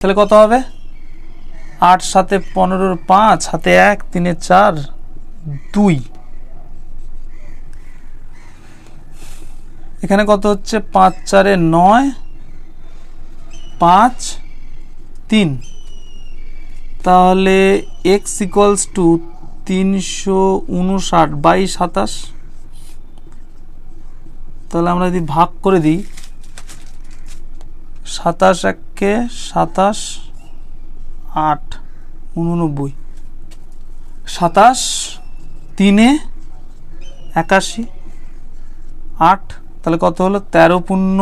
তাহলে কত হবে? 8 7 15 5 হাতে 1 3 4 2। এখানে কত হচ্ছে? 5 4 9 5 3। তাহলে x ইকুয়ালস টু 359 বাই 27। তাহলে আমরা যদি ভাগ করে দিই, 27 1 27 8 89, 27 3 81 8। তাহলে কত হলো? 13 পূর্ণ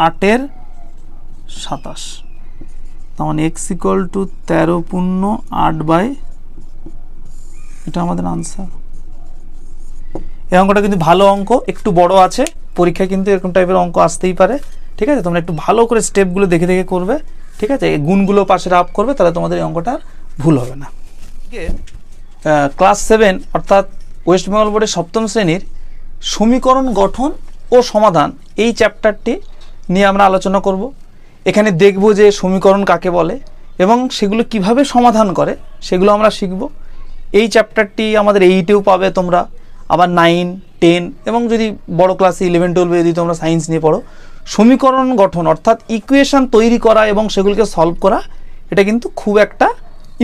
8 27। তার মানে x ইকুয়াল টু 13 পূর্ণ 8 বাই, এটা আমাদের আনসার। এই অঙ্কটা কিন্তু ভালো অঙ্ক, একটু বড় আছে, পরীক্ষায় কিন্তু এরকম টাইপের অঙ্ক আসতেই পারে। ঠিক আছে, তোমরা একটু ভালো করে স্টেপগুলো দেখে দেখে করবে। ঠিক আছে, এই গুণগুলো পাশে রাফ করবে, তাহলে তোমাদের এই অঙ্কটা ভুল হবে না। ক্লাস 7 অর্থাৎ ওয়েস্ট বেঙ্গল বোর্ডের 7ম শ্রেণীর সমীকরণ গঠন ও সমাধান এই চ্যাপ্টারটি নিয়ে আমরা আলোচনা করব। এখানে দেখব যে সমীকরণ কাকে বলে এবং সেগুলো কিভাবে সমাধান করে সেগুলো আমরা শিখব। এই চ্যাপ্টারটি আমাদের 8এও পাবে তোমরা, আবার 9 10 এবং যদি বড় ক্লাসে 11 12 যদি তোমরা সায়েন্স নিয়ে পড়ো, সমীকরণ গঠন অর্থাৎ ইকুয়েশন তৈরি করা এবং সেগুলোকে সলভ করা, এটা কিন্তু খুব একটা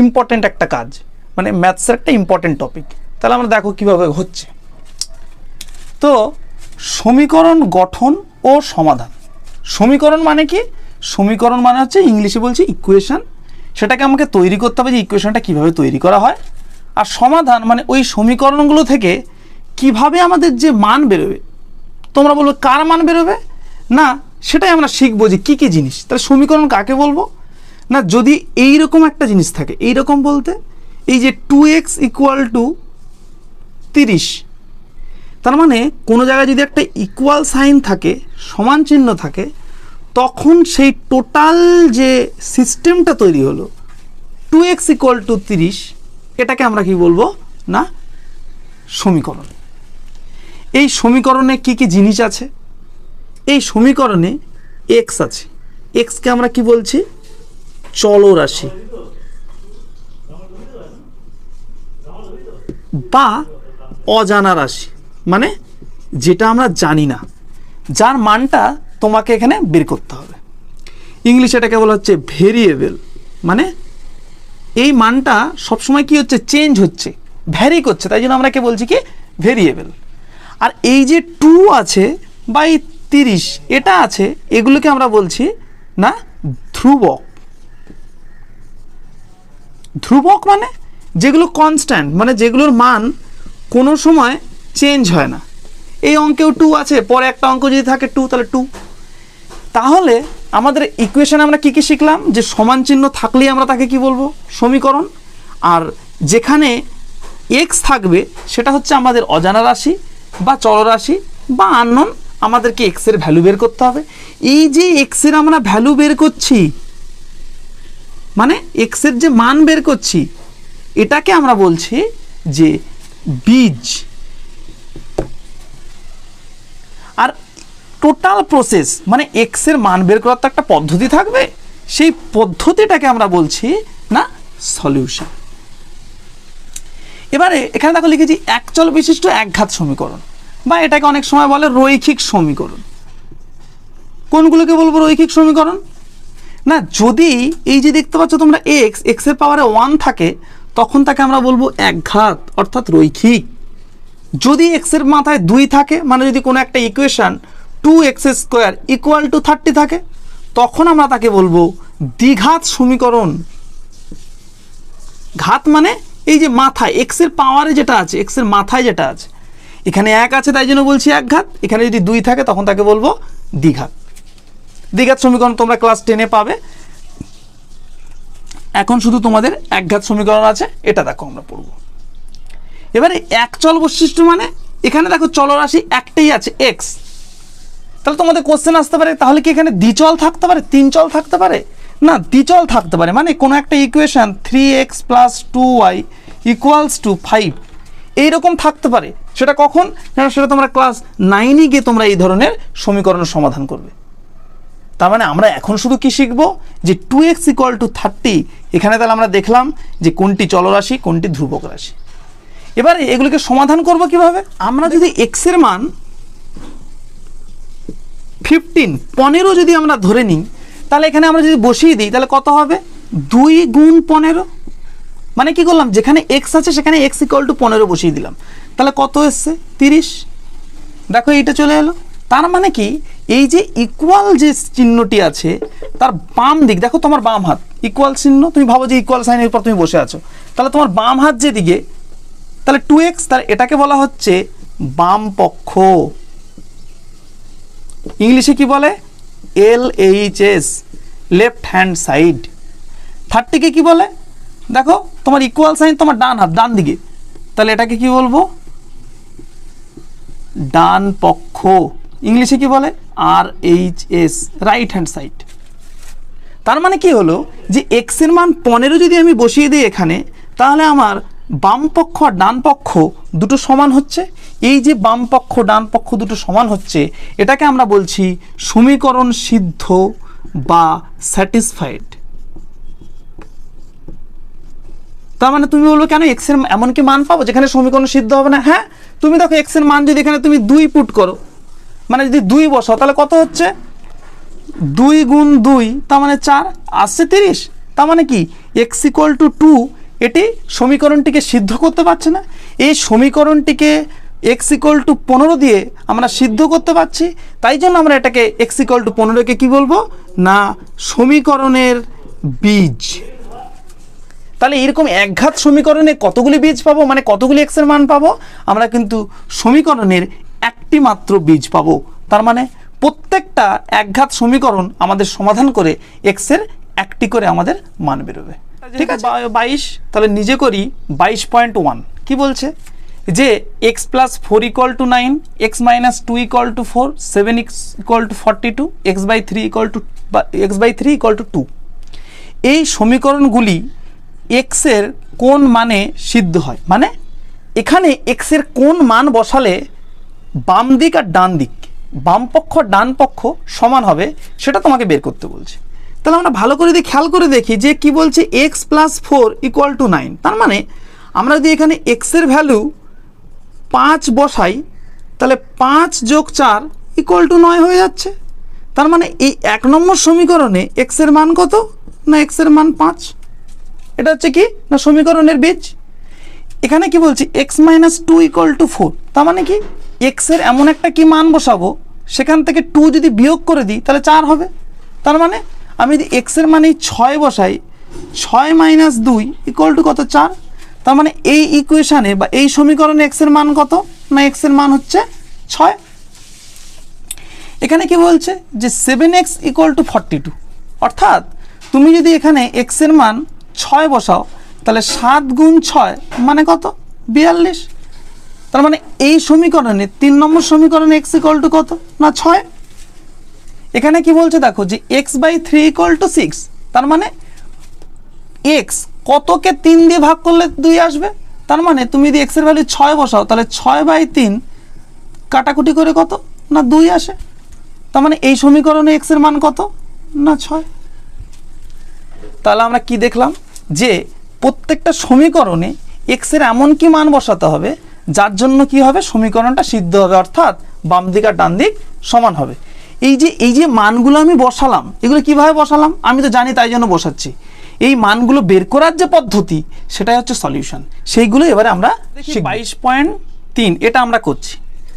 ইম্পর্টেন্ট একটা কাজ, মানে ম্যাথসের একটা ইম্পর্টেন্ট টপিক। তাহলে আমরা দেখো কিভাবে হচ্ছে। তো সমীকরণ গঠন ও সমাধান। সমীকরণ মানে কি? সমীকরণ মানে হচ্ছে ইংলিশে বলছি ইকুয়েশন, সেটাকে আমাকে তৈরি করতে হবে যে ইকুয়েশনটা কীভাবে তৈরি করা হয়। আর সমাধান মানে ওই সমীকরণগুলো থেকে কিভাবে আমাদের যে মান বেরোবে। তোমরা বলবে কার মান বেরোবে? না, সেটাই আমরা শিখবো যে কী কী জিনিস। তাহলে সমীকরণ কাকে বলবো? না, যদি এইরকম একটা জিনিস থাকে, এইরকম বলতে এই যে 2x ইকুয়াল টু 30, তার মানে কোনো জায়গায় যদি একটা ইকুয়াল সাইন থাকে, সমান চিহ্ন থাকে, তখন সেই টোটাল যে সিস্টেমটা তৈরি হলো 2x ইকুয়াল টু 30, এটাকে আমরা কি বলবো? না, সমীকরণ। এই সমীকরণে কি কি জিনিস আছে? এই সমীকরণে x আছে, xকে আমরা কি বলছি? চলরাশি বা অজানা রাশি, মানে যেটা আমরা জানি না, যার মানটা তোমাকে এখানে বের করতে হবে। ইংলিশে এটাকে বলা হচ্ছে ভেরিয়েবল, মানে এই মানটা সবসময় কি হচ্ছে? চেঞ্জ হচ্ছে, ভ্যারি করছে, তাই জন্য আমরা কে বলছি কি? ভেরিয়েবল। আর এই যে 2 আছে বা এই 30 এটা আছে, এগুলোকে আমরা বলছি না ধ্রুবক। ধ্রুবক মানে যেগুলো কনস্ট্যান্ট, মানে যেগুলোর মান কোনো সময় চেঞ্জ হয় না। এই অঙ্কেও 2 আছে, পরে একটা অঙ্ক যদি থাকে 2, তাহলে 2। তাহলে আমাদের ইকুয়েশনে আমরা কি কি শিখলাম? যে সমান চিহ্ন থাকলেই আমরা তাকে কি বলবো? সমীকরণ। আর যেখানে x থাকবে সেটা হচ্ছে আমাদের অজানা রাশি বা চলরাশি বা আননোন, আমাদেরকে x এর ভ্যালু বের করতে হবে। এই যে x এর আমরা ভ্যালু বের করছি, মানে x এর যে মান বের করছি, এটাকে আমরা বলছি যে বীজ। আর টোটাল প্রসেস মানে x এর মান বের করার তো একটা পদ্ধতি থাকবে, সেই পদ্ধতিটাকে আমরা বলছি না সলিউশন। এবারে এখানে দেখো লিখেছি একচল বিশিষ্ট একঘাত সমীকরণ, বা এটাকে অনেক সময় বলে রৈখিক সমীকরণ। কোনগুলোকে বলবো রৈখিক সমীকরণ? না, যদি এই যে দেখতে পাচ্ছ তোমরা x এর পাওয়ারে 1 থাকে, তখন তাকে আমরা বলবো একঘাত অর্থাৎ রৈখিক। যদি x এর মাথায় 2 থাকে, মানে যদি কোনো একটা equation 2x square equal to 30 থাকে, তখন আমরা তাকে বলবো দ্বিঘাত সমীকরণ। ঘাত মানে এই যে মাথায় x এর পাওয়ারে যেটা আছে, x এর মাথায় যেটা আছে, এখানে 1 আছে তাই জন্য বলছি একঘাত, এখানে যদি 2 থাকে তখন তাকে বলবো দ্বিঘাত। দ্বিঘাত সমীকরণ তোমরা ক্লাস 10-এ পাবে। এখন শুধু তোমাদের একঘাত সমীকরণ আছে, এটা দেখো আমরা পড়ব। এবারে একচল বৈশিষ্ট্য মানে এখানে দেখো চলরাশি একটাই আছে x, তাহলে তোমাদের কোশ্চেন আসতে পারে তাহলে কি এখানে দ্বিচল থাকতে পারে, 3 চল থাকতে পারে? না, দ্বিচল থাকতে পারে। মানে কোনো একটা ইকুয়েশন 3x + 2y = 5 এইরকম থাকতে পারে। সেটা কখন? সেটা তোমরা ক্লাস 9-এ গিয়ে তোমরা এই ধরনের সমীকরণের সমাধান করবে। তার মানে আমরা এখন শুধু কি শিখবো যে 2x = 30, এখানে তাহলে আমরা দেখলাম যে কোনটি চলরাশি কোনটি ধ্রুবক রাশি। এবারে এগুলোকে সমাধান করব কিভাবে? আমরা যদি x এর মান 15 যদি আমরা ধরে নিই, তাহলে এখানে আমরা যদি বসিয়ে দিই তাহলে কত হবে? 2 গুণ 15, মানে কি করলাম, যেখানে x আছে সেখানে x = 15 বসিয়ে দিলাম, তাহলে কত এসছে? 30। দেখো এইটা চলে এলো। তার মানে কি, এই যে ইকুয়াল যে চিহ্নটি আছে তার বাম দিক, দেখো তোমার বাম হাত ইকুয়াল চিহ্ন, তুমি ভাবো যে ইকুয়াল সাইনের উপর তুমি বসে আছো, তাহলে তোমার বাম হাত যেদিকে, তাহলে 2x, তাহলে এটাকে বলা হচ্ছে বাম পক্ষ। ইংলিশে কি বলে? LHS, left hand side. 30 কে কি বলে? দেখো তোমার ইকুয়াল সাইন তোমার ডান হাত, ডান দিকে, তাহলে এটাকে কি বলবো? ডান পক্ষ। ইংলিশে কি বলে? RHS, right hand side. তার মানে কি হলো যে x এর মান 15 যদি আমি বসিয়ে দিই এখানে, তাহলে আমার বাম পক্ষ আর ডান পক্ষ দুটো সমান হচ্ছে। এই যে বাম পক্ষ ডান পক্ষ দুটো সমান হচ্ছে, এটাকে আমরা বলছি সমীকরণ সিদ্ধ বা স্যাটিসফাইড। তার মানে তুমি বলবে কেন x এর এমন কি মান পাবো যেখানে সমীকরণ সিদ্ধ হবে না? হ্যাঁ, তুমি দেখো x এর মান যদি এখানে তুমি 2 পুট করো, মানে যদি 2 বসাও, তাহলে কত হচ্ছে? 2 গুণ 2, তার মানে 4, আসছে 30। তার মানে কি x = 2, এটি সমীকরণটিকে সিদ্ধ করতে পারছে না। এই সমীকরণটিকে x = 15 দিয়ে আমরা সিদ্ধ করতে পারছি, তাই জন্য আমরা এটাকে x = 15 কে কি বলবো? না, সমীকরণের বীজ। তাহলে এরকম একঘাত সমীকরণে কতগুলি বীজ পাবো, মানে কতগুলি x এর মান পাবো? আমরা কিন্তু সমীকরণের একটি মাত্র বীজ পাবো। তার মানে প্রত্যেকটা একঘাত সমীকরণ আমাদের সমাধান করে x এর একটি করে আমাদের মান বেরোবে। ঠিক আছে, 22। তাহলে নিজে করি 22.1 কি বলছে? যে x + 4 = 9, x - 2 = 4, 7x = 42, x/3 = 2। এই সমীকরণগুলি x এর কোন মানে সিদ্ধ হয়, মানে এখানে x এর কোন মান বসালে বাম দিক আর ডান দিক, বাম পক্ষ ডান পক্ষ সমান হবে, সেটা তোমাকে বের করতে বলছে। তাহলে আমরা ভালো করে খেয়াল করে দেখি যে কি বলছে, x + 4 = 9। তার মানে আমরা যদি এখানে x এর ভ্যালু 5 বসাই, তাহলে 5 + 4 = 9 হয়ে যাচ্ছে। তার মানে এই 1 নম্বর সমীকরণে x এর মান কত? না, x এর মান 5। এটা হচ্ছে কি না সমীকরণের বীজ। এখানে কি বলছি? x - 2 = 4। তার মানে কি x এর এমন একটা কি মান বসাবো, সেখান থেকে 2 যদি বিয়োগ করে দিই তাহলে 4 হবে। তার মানে আমি যদি x এর মানে 6 বসাই, 6 - 2 = কত? 4। তার মানে এই ইকুয়েশনে বা এই সমীকরণে x এর মান কত? না, x এর মান হচ্ছে 6। এখানে কি বলছে যে 7x = 42, অর্থাৎ তুমি যদি এখানে x এর মান 6 বসাও, তাহলে 7 গুণ 6 মানে কত? 42। তার মানে এই সমীকরণে 3 নম্বর সমীকরণে x = কত? না, 6। এখানে কি বলছে দেখো যে x/3 = 6। তার মানে x কতকে 3 দিয়ে ভাগ করলে 2 আসবে। তার মানে তুমি যদি x এর ভ্যালু 6 বসাও, তাহলে 6/3 কাটাকুটি করে কত? না, 2 আসে। তার মানে এই সমীকরণে x এর মান কত? না, 6। তাহলে আমরা কি দেখলাম যে প্রত্যেকটা সমীকরণে x এর এমন কি মান বসাতে হবে যার জন্য কি হবে? সমীকরণটা সিদ্ধ হবে, অর্থাৎ বাম দিক আর ডান দিক সমান হবে। এই যে মানগুলো আমি বসালাম, এগুলো কিভাবে বসালাম আমি তো জানি, তাই জন্য বসাচ্ছি। এই মানগুলো বের করার যে পদ্ধতি, সেটাই হচ্ছে সলিউশন। সেইগুলো এবারে আমরা 22.3 এটা আমরা করছি।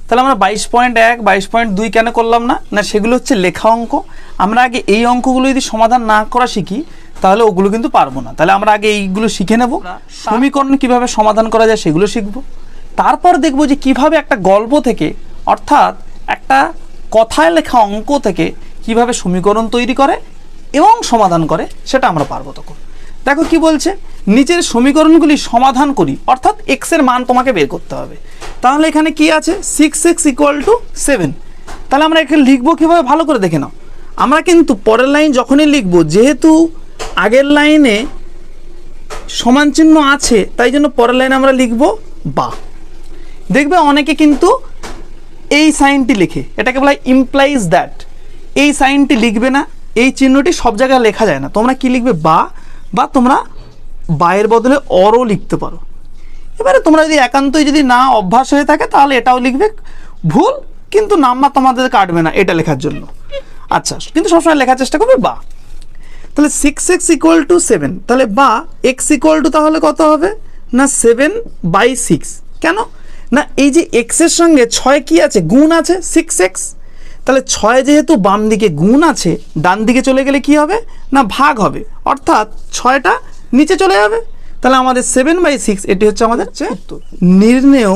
তাহলে আমরা 22.1, 22.2 কেন করলাম না? না, সেগুলো হচ্ছে লেখা অঙ্ক। আমরা আগে এই অঙ্কগুলো যদি সমাধান না করা শিখি, তাহলে ওগুলো কিন্তু পারবো না। তাহলে আমরা আগে এইগুলো শিখে নেব, সমীকরণ কিভাবে সমাধান করা যায় সেগুলো শিখব। তারপর দেখব যে কিভাবে একটা গল্প থেকে, অর্থাৎ একটা কথায় লেখা অঙ্ক থেকে কিভাবে সমীকরণ তৈরি করে এবং সমাধান করে, সেটা আমরা পারবো তখন। দেখো কি বলছে, নিচের সমীকরণগুলি সমাধান করি, অর্থাৎ x এর মান তোমাকে বের করতে হবে। তাহলে এখানে কি আছে? 6x = 7। তাহলে আমরা এখানে লিখবো কিভাবে ভালো করে দেখে নাও। আমরা কিন্তু পরের লাইন যখনই লিখবো, যেহেতু আগের লাইনে সমান চিহ্ন আছে, তাই জন্য পরের লাইনে আমরা লিখবো বা। দেখবে অনেকে কিন্তু এই সাইনটি লেখে, এটাকে বলা হয় ইমপ্লাইজ দ্যাট। এই সাইনটি লিখবে না, এই চিহ্নটি সব জায়গায় লেখা যায় না, তোমরা কি লিখবে বা তোমরা বায়ের বদলে অরও লিখতে পারো। এবারে তোমরা যদি একান্তই যদি না অভ্যাস হয়ে থাকে তাহলে এটাও লিখবে, ভুল কিন্তু নাম্বার তোমাদের কাটবে না এটা লেখার জন্য। আচ্ছা, কিন্তু সবসময় লেখার চেষ্টা করবে বা। তাহলে 6x = 7, তাহলে বা x = তাহলে কত হবে না 7/6। কেন না এই যে x এর সঙ্গে 6 কি আছে, গুণ আছে 6x, তাহলে 6 যেহেতু বাম দিকে গুণ আছে, ডান দিকে চলে গেলে কি হবে না ভাগ হবে, অর্থাৎ 6টা নিচে চলে যাবে। তাহলে আমাদের 7/6 এটি হচ্ছে আমাদের উত্তর। নির্ণেয়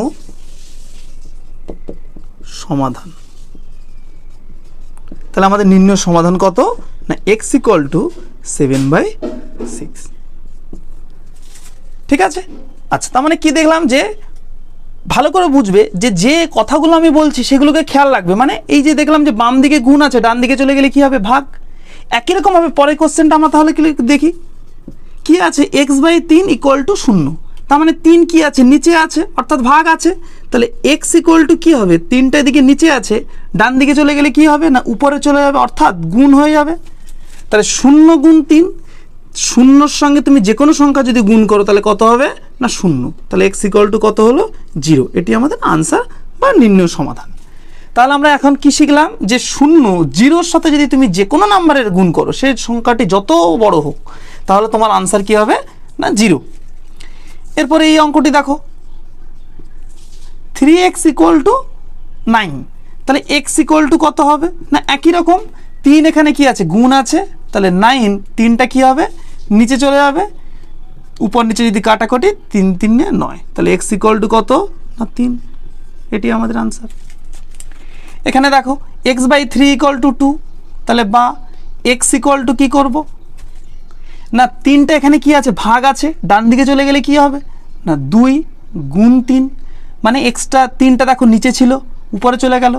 সমাধান। তাহলে আমাদের নির্ণেয় সমাধান কত না x = 7/6। ঠিক আছে। আচ্ছা, তার মানে কি দেখলাম যে ভালো করে বুঝবে যে কথাগুলো আমি বলছি সেগুলোকে খেয়াল রাখবে। মানে এই যে দেখলাম যে বাম দিকে গুণ আছে, ডান দিকে চলে গেলে কি হবে ভাগ। একই রকম ভাবে পরের কোশ্চেনটা আমরা তাহলে দেখি কি আছে, x/3 = 0। তার মানে 3 কি আছে নিচে আছে, অর্থাৎ ভাগ আছে। তাহলে x = কি হবে, 3টা দিকে নিচে আছে, ডান দিকে চলে গেলে কি হবে না উপরে চলে যাবে, অর্থাৎ গুণ হয়ে যাবে। তাহলে 0 × 3, 0-র সঙ্গে তুমি যে কোনো সংখ্যা যদি গুণ করো তাহলে কত হবে না 0। তাহলে x = কত হলো 0। এটি আমাদের আনসার বা নির্ণেয় সমাধান। তাহলে আমরা এখন কি শিখলাম যে 0-0-র সাথে যদি তুমি যে কোনো নাম্বারের গুণ করো, সেই সংখ্যাটি যত বড় হোক তাহলে তোমার আনসার কি হবে না 0। এরপরে এই অঙ্কটি দেখো 3x = 9, তাহলে x = কত হবে না একই রকম 3 এখানে কি আছে গুণ আছে, তাহলে 9 3টা কি হবে নিচে চলে যাবে, উপর নিচে যদি কাটাকাটি 3 3 9, তাহলে x = কত না 3। এটি আমাদের আনসার। এখানে দেখো x/3 = 2, তাহলে বা x = কি করব না 3টা এখানে কি আছে ভাগ আছে, ডান দিকে চলে গেলে কি হবে না 2 × 3, মানে এক্সট্রা 3টা দেখো নিচে ছিল উপরে চলে গেল,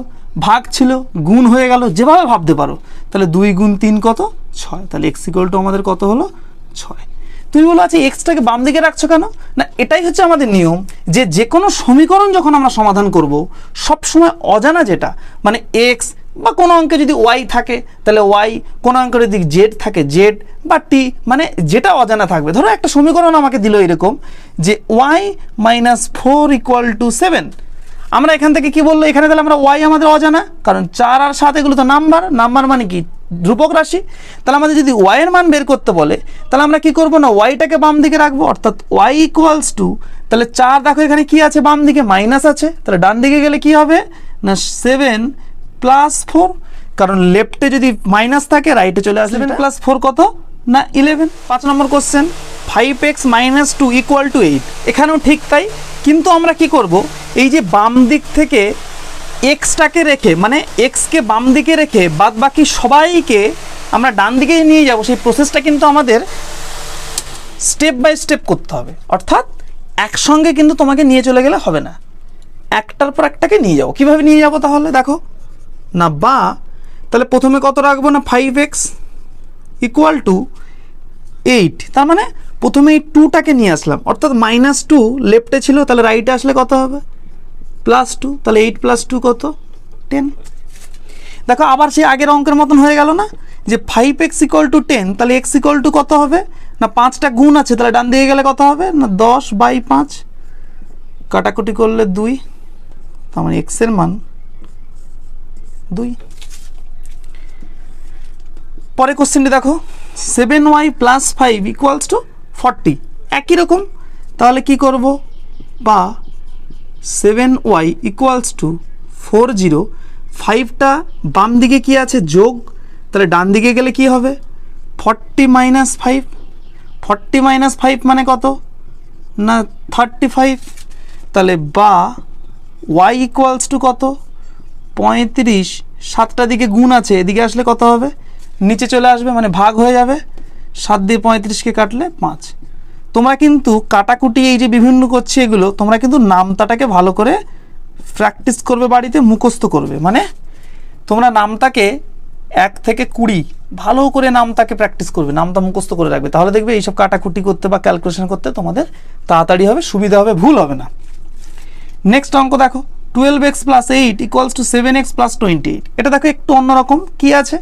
ভাগ ছিল গুণ হয়ে গেল, যেভাবে ভাবতে পারো। তাহলে 2 × 3 কত 6, তাহলে x = আমাদের কত হলো 6। তুমি বলো আচ্ছা এক্সটাকে বাম দিকে রাখছো কেন না, এটাই হচ্ছে আমাদের নিয়ম যে কোনো সমীকরণ যখন আমরা সমাধান করব সব সময় অজানা যেটা মানে x বা কোনো অঙ্কে যদি y থাকে তাহলে y, কোনো অঙ্কের যদি z থাকে z বা t, মানে যেটা অজানা থাকবে। ধরো একটা সমীকরণ আমাকে দিল এরকম যে y - 4 = 7, আমরা এখান থেকে কি বললো এখানে তাহলে আমরা y আমাদের অজানা, কারণ 4 আর 7 এগুলো তো নাম্বার মানে কি ধ্রুবক রাশি। তাহলে আমাদের যদি y এর মান বের করতে বলে তাহলে আমরা কি করব না y-টাকে বাম দিকে রাখবো, অর্থাৎ y = তাহলে 4 দেখো এখানে কি আছে বাম দিকে মাইনাস আছে, তাহলে ডান দিকে গেলে কি হবে না 7 + 4, কারণ লেফটে যদি মাইনাস থাকে রাইটে চলে আসবে। 7 + 4 কত না 11। 5 নম্বর কোশ্চেন 5x - 2 = 8, এখানেও ঠিক তাই, কিন্তু আমরা কি করব এই যে বাম দিক থেকে এক্সটাকে রেখে মানে এক্সকে বাম দিকে রেখে বাদ বাকি সবাইকে আমরা ডান দিকে নিয়ে যাব, সেই প্রসেসটা কিন্তু আমাদের স্টেপ বাই স্টেপ করতে হবে। অর্থাৎ একসঙ্গে কিন্তু তোমাকে নিয়ে চলে গেলে হবে না, একটার পর একটাকে নিয়ে যাবো। কিভাবে নিয়ে যাব তাহলে দেখো না বা তাহলে প্রথমে কত রাখবো না 5x = 8, তার মানে প্রথমে এই 2টাকে নিয়ে আসলাম, অর্থাৎ -2 লেফটে ছিল, তাহলে রাইটে আসলে কত হবে +2, তাহলে 8 + 2 কত 10। দেখো আবার সেই আগের অঙ্কের মতন হয়ে গেল না যে 5x = 10, তাহলে x = কত হবে না 5টা গুণ আছে, তাহলে ডান দিকে গেলে কত হবে না 10/5, কাটাকুটি করলে 2, তার মানে x এর মান 2। পরে কোশ্চেনটি দেখো 7y + 5 = 40, একই রকম। তাহলে কি করব বা 7y = 40, 5টা বাম দিকে কি আছে যোগ, তাহলে ডান দিকে গেলে কি হবে 40 - 5, 40 - 5 মানে কত না 35, তাহলে বা y = কত 35, 7টা দিকে গুণ আছে, এদিকে আসলে কত হবে নিচে চলে আসবে, মানে ভাগ হয়ে যাবে, 7 দিয়ে 35কে কাটলে 5। তোমরা কিন্তু কাটাকুটি এই যে বিভিন্ন করছি এগুলো তোমরা কিন্তু নামতাটাকে ভালো করে প্র্যাকটিস করবে, বাড়িতে মুখস্থ করবে। মানে তোমরা নামতাকে 1 থেকে 20 ভালো করে নামতাকে প্র্যাকটিস করবে, নামতা মুখস্থ করে রাখবে, তাহলে দেখবে এইসব কাটাকুটি করতে বা ক্যালকুলেশন করতে তোমাদের তাড়াতাড়ি হবে, সুবিধা হবে, ভুল হবে না। নেক্সট অঙ্ক দেখো 12x plus 8 equals to 7x plus 28। এটা দেখো একটু অন্যরকম, কি আছে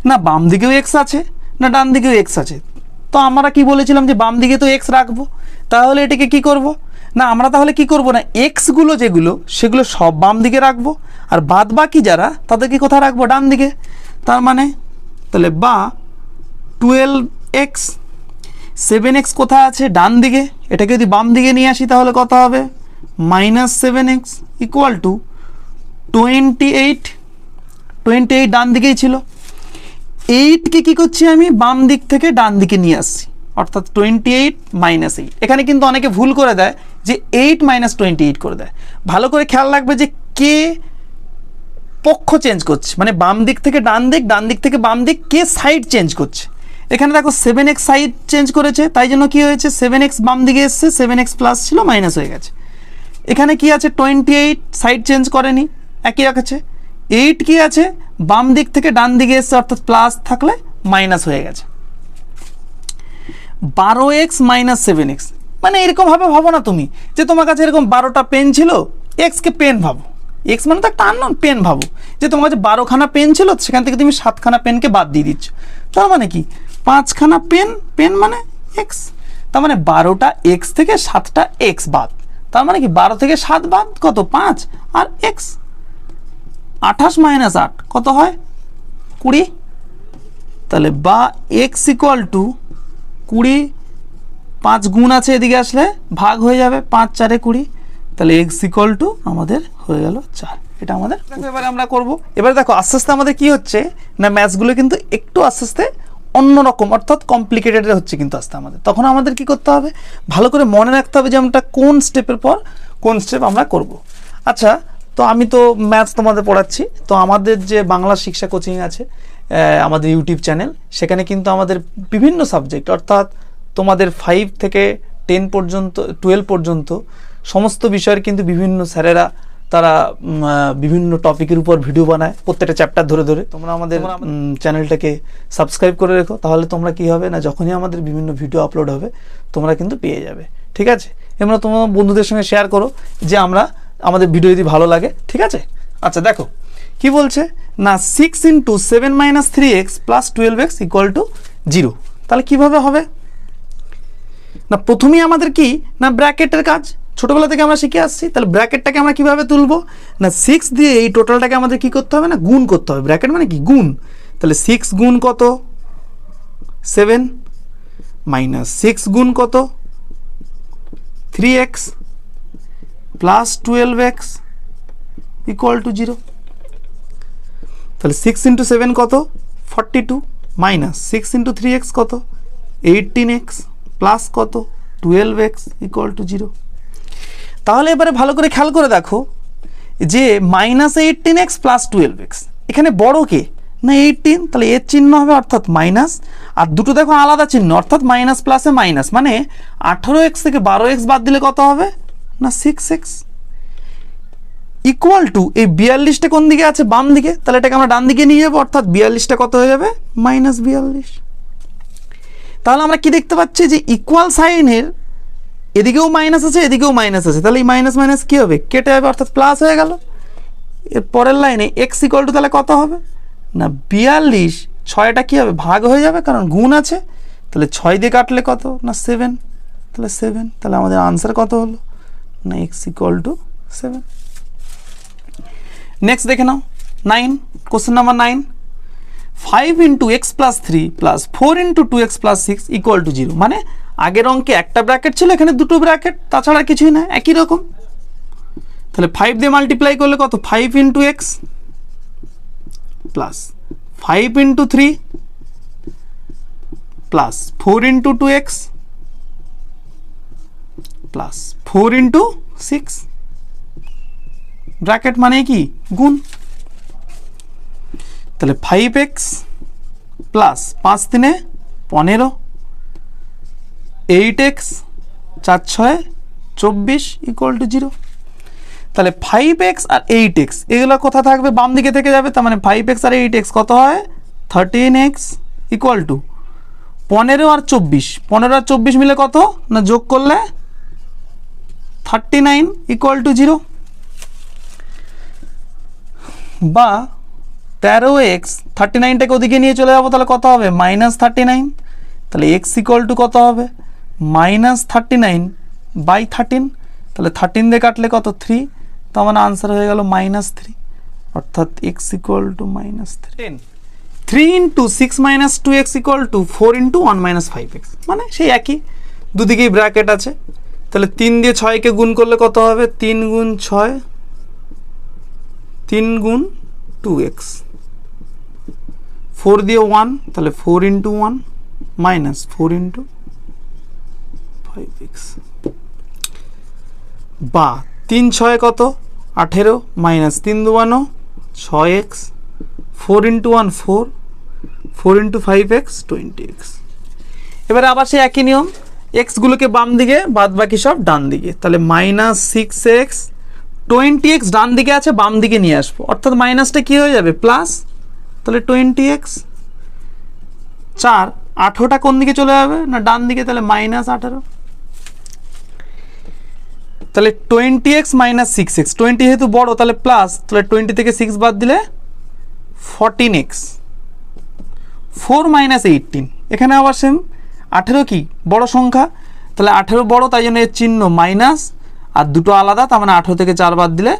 না বাম দিকেও x আছে না ডান দিকেও x আছে। তো আমরা কি বলেছিলাম যে বাম দিকে তো x রাখবো, তাহলে এটাকে কি করব না আমরা তাহলে কি করব না এক্সগুলো যেগুলো সেগুলো সব বাম দিকে রাখবো, আর বাদ বাকি যারা তাদেরকে কোথায় রাখবো, ডান দিকে। তার মানে তাহলে বা 12x 7x কোথায় আছে, ডান দিকে। এটাকে যদি বাম দিকে নিয়ে আসি তাহলে কত হবে, -7x ইকুয়াল টু 28 ডান দিকেই ছিল। 8কে কী করছি আমি বাম দিক থেকে ডান দিকে নিয়ে আসছি, অর্থাৎ 28 - 8। এখানে কিন্তু অনেকে ভুল করে দেয় যে 8 - 28 করে দেয়। ভালো করে খেয়াল রাখবে যে কে পক্ষ চেঞ্জ করছে, মানে বাম দিক থেকে ডান দিক, ডান দিক থেকে বাম দিক, কে সাইড চেঞ্জ করছে। এখানে দেখো 7x সাইড চেঞ্জ করেছে, তাই জন্য কি হয়েছে 7x বাম দিকে এসছে, 7x প্লাস ছিল মাইনাস হয়ে গেছে। এখানে কি আছে 28 সাইড চেঞ্জ করেনি, একই রাখছে। 8 কি আছে বাম দিক থেকে ডান দিকে এসছে, অর্থাৎ প্লাস থাকলে মাইনাস হয়ে গেছে। 12x - 7x, মানে এরকমভাবে ভাবো না তুমি যে তোমার কাছে এরকম 12টা পেন ছিল, এক্সকে পেন ভাবো, এক্স মানে তো একটা আননোন, পেন ভাবো যে তোমার কাছে 12খানা পেন ছিল, সেখান থেকে তুমি 7খানা পেনকে বাদ দিয়ে দিচ্ছ। তার মানে কি 5খানা পেন, পেন মানে এক্স, তার মানে 12টা এক্স থেকে 7টা এক্স বাদ। তার মানে কি 12 থেকে 7 বাদ কত 5 আর এক্স। 28 - 8 কত হয় 20। তাহলে বা এক্স ইকুয়াল টু 20, 5 গুণ আছে এদিকে আসলে ভাগ হয়ে যাবে, 5 × 4 = 20। তাহলে এক্স ইকুয়াল টু আমাদের হয়ে গেল 4। এটা আমাদের এবারে আমরা করব। এবারে দেখো আস্তে আস্তে আমাদের কি হচ্ছে না ম্যাথসগুলো কিন্তু একটু আস্তে আস্তে অন্যরকম, অর্থাৎ কমপ্লিকেটেড হচ্ছে কিন্তু আস্তে আমাদের। তখন আমাদের কি করতে হবে, ভালো করে মনে রাখতে হবে যে আমরা কোন স্টেপের পর কোন স্টেপ আমরা করব। আচ্ছা, তো আমি তো ম্যাথস তোমাদের পড়াচ্ছি, তো আমাদের যে বাংলা শিক্ষা কোচিং আছে আমাদের ইউটিউব চ্যানেল, সেখানে কিন্তু আমাদের বিভিন্ন সাবজেক্ট, অর্থাৎ তোমাদের 5 থেকে 10 পর্যন্ত 12 পর্যন্ত সমস্ত বিষয়ের কিন্তু বিভিন্ন স্যারেরা তারা বিভিন্ন টপিকের উপর ভিডিও বানায়, প্রত্যেকটা চ্যাপ্টার ধরে ধরে। তোমরা আমাদের চ্যানেলটাকে সাবস্ক্রাইব করে রেখো, তাহলে তোমরা কি হবে না যখনই আমাদের বিভিন্ন ভিডিও আপলোড হবে তোমরা কিন্তু পেয়ে যাবে, ঠিক আছে। এমন তোমরা বন্ধুদের সঙ্গে শেয়ার করো যে আমাদের ভিডিও যদি ভালো লাগে, ঠিক আছে। আচ্ছা দেখো কি বলছে না 6 × 7 - 3x + 12x = 0। তাহলে কিভাবে হবে না, প্রথমেই আমাদের কি না ব্র্যাকেটের কাজ, ছোটবেলা থেকে আমরা শিখে আসছি। তাহলে ব্র্যাকেটটাকে আমরা কিভাবে তুলবো না 6 দিয়ে এই টোটালটাকে আমাদের কি করতে হবে না গুণ করতে হবে। ব্র্যাকেট মানে কি গুণ। তাহলে 6 গুণ কত 7 - 6 গুণ কত 3x + 12x = 0। তাহলে 6 × 7 কত 42 - 6 × 3x কত 18x প্লাস কত 12x = 0। তাহলে এবারে ভালো করে খেয়াল করে দেখো যে -18x + 12x, এখানে বড় কে না 18, তাহলে এর চিহ্ন হবে অর্থাৎ মাইনাস, আর দুটো দেখো আলাদা চিহ্ন, অর্থাৎ মাইনাস প্লাসে মাইনাস, মানে 18x থেকে 12x বাদ দিলে কত হবে না 6x ইকুয়াল টু এই 42টা কোন দিকে আছে বাম দিকে, তাহলে এটাকে আমরা ডান দিকে নিয়ে যাবো, অর্থাৎ 42টা কত হয়ে যাবে -42। তাহলে আমরা কি দেখতে পাচ্ছি যে ইকুয়াল সাইনের এদিকেও মাইনাস আছে এদিকেও মাইনাস আছে, তাহলে এই মাইনাস মাইনাস কী হবে কেটে যাবে, অর্থাৎ প্লাস হয়ে গেল। এর পরের লাইনে x = তাহলে কত হবে না 42, 6টা কী হবে ভাগ হয়ে যাবে কারণ গুণ আছে, তাহলে 6 দিয়ে কাটলে কত না 7, তাহলে 7। তাহলে আমাদের আনসার কত হলো না x = 7। নেক্সট দেখে নাও 9, কোশ্চেন নাম্বার 9, 5 × x + 3 + 4 × 2x + 6 = 0। মানে আগের অঙ্কে একটা ব্র্যাকেট ছিল, এখানে দুটো ব্র্যাকেট, তাছাড়া কিছুই না, একই রকম। তাহলে 5 দিয়ে মাল্টিপ্লাই করলে কত 5 × x + 5 × 3 + 4 × 2x + 4 × 6, ব্র্যাকেট মানে কি গুণ। তাহলে 5x + 5 × 3 = 15, 8x 4 × 6 = 24 = 0। তাহলে 5x আর 8x এগুলো কোথা থাকবে বাম দিকে থেকে যাবে, তার মানে 5x আর 8x কত হয় 13x = 15 আর 24, 15 আর 24 মিলে কত না যোগ করলে 39 = 0। বা 13x 39টাকে ওদিকে নিয়ে চলে যাবো, তাহলে কত হবে -39। তাহলে x ইকুয়াল টু কত হবে -39/13। তাহলে 13 দিয়ে কাটলে কত 3, তার মানে আনসার হয়ে গেল -3, অর্থাৎ x equal to -3। 3 into 6 minus 2x equal to 4 into 1 minus 5x, মানে সেই একই, দুদিকেই ব্র্যাকেট আছে। তাহলে 3 দিয়ে 6কে গুণ করলে কত হবে 3 গুণ 6, 3 গুণ 2x, 4 দিয়ে 1, তাহলে 4 ইন্টু 1 মাইনাস 4 ইন্টু 5x, বা 3 6 কত 18 minus 3 2 6x, 4 into 1 4, 4 into 5x 20x। এবারে আবার সেই একই নিয়ম, এক্সগুলোকে বাম দিকে, বাদ বাকি সব ডান দিকে। তাহলে -6x, 20x ডান দিকে আছে, বাম দিকে নিয়ে আসবো, অর্থাৎ মাইনাসটা কি হয়ে যাবে প্লাস, তাহলে 20x। 4 18টা কোন দিকে চলে যাবে না ডান দিকে, তাহলে -18। তাহলে 20x মাইনাস 6x, 20 যেহেতু বড় তাহলে প্লাস, তাহলে 20 থেকে 6 বাদ দিলে 14x, 4 মাইনাস 18। এখানে আবার সেম, 18 কি বড় সংখ্যা, তাহলে 18 বড়, তাই জন্য এর চিহ্ন মাইনাস, আর দুটো আলাদা, তার মানে 18 থেকে 4 বাদ দিলে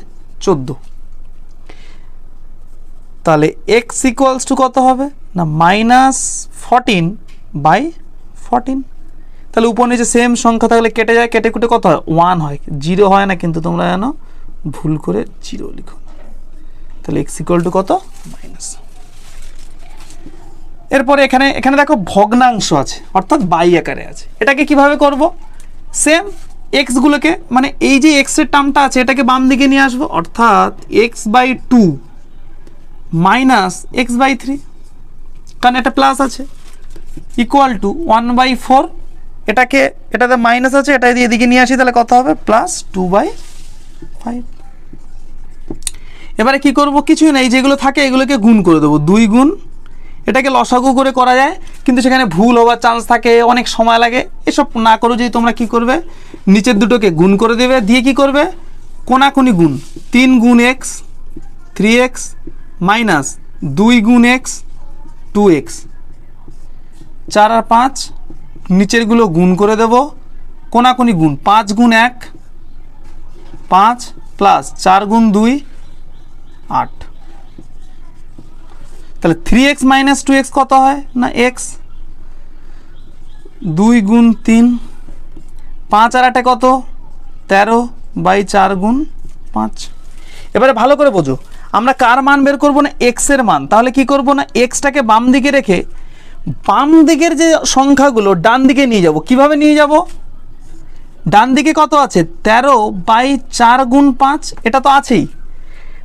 14। তাহলে x ইকুয়ালস টু কত হবে না -14/14। তাহলে উপর নিচে সেম সংখ্যা থাকলে কেটে যায়, কেটে কুটে কত হয় 1 হয়, 0 হয় না, কিন্তু তোমরা জানো ভুল করে 0 লিখো না। তাহলে x ইকুয়াল টু কত মাইনাস। এরপরে এখানে দেখো ভগ্নাংশ আছে, অর্থাৎ বাই আকারে আছে। এটাকে কিভাবে করব, সেম এক্সগুলোকে, মানে এই যে এক্সের টার্মটা আছে এটাকে বাম দিকে নিয়ে আসবো, অর্থাৎ x/2 মাইনাস x/3, কারণ এটা প্লাস আছে, ইকুয়াল টু 1/4। এটাতে মাইনাস আছে, এটা দিয়ে এদিকে নিয়ে আসি, তাহলে কত হবে +2/5। এবারে কি করব, কিছুই না, এই যেগুলো থাকে এগুলোকে গুণ করে দেবো, 2 গুণ, এটাকে লসাগু করে করা যায়, কিন্তু সেখানে ভুল হওয়ার চান্স থাকে, অনেক সময় লাগে। এসব না করো, যদি তোমরা কি করবে নিচের দুটোকে গুণ করে দেবে, দিয়ে কি করবে কোনাকুনি গুণ, 3 গুণ x 3x মাইনাস 2 গুণ x 2x, 4 আর 5 নিচেরগুলো গুণ করে দেব, কোনাকুনি গুণ, 5 গুণ 1 5 প্লাস 4 গুণ 2 8। তাহলে 3x মাইনাস 2x কত হয় না x, 2 গুণ 3, 5 আর 8 কত 13/4 গুণ 5। এবারে ভালো করে বোঝো, আমরা কার মান বের করব না x এর মান। তাহলে কি করব না xটাকে বাম দিকে রেখে বাম দিকের যে সংখ্যাগুলো ডান দিকে নিয়ে যাব। কিভাবে নিয়ে যাব, ডান দিকে কত আছে 13/4 গুণ 5, এটা তো আছেই।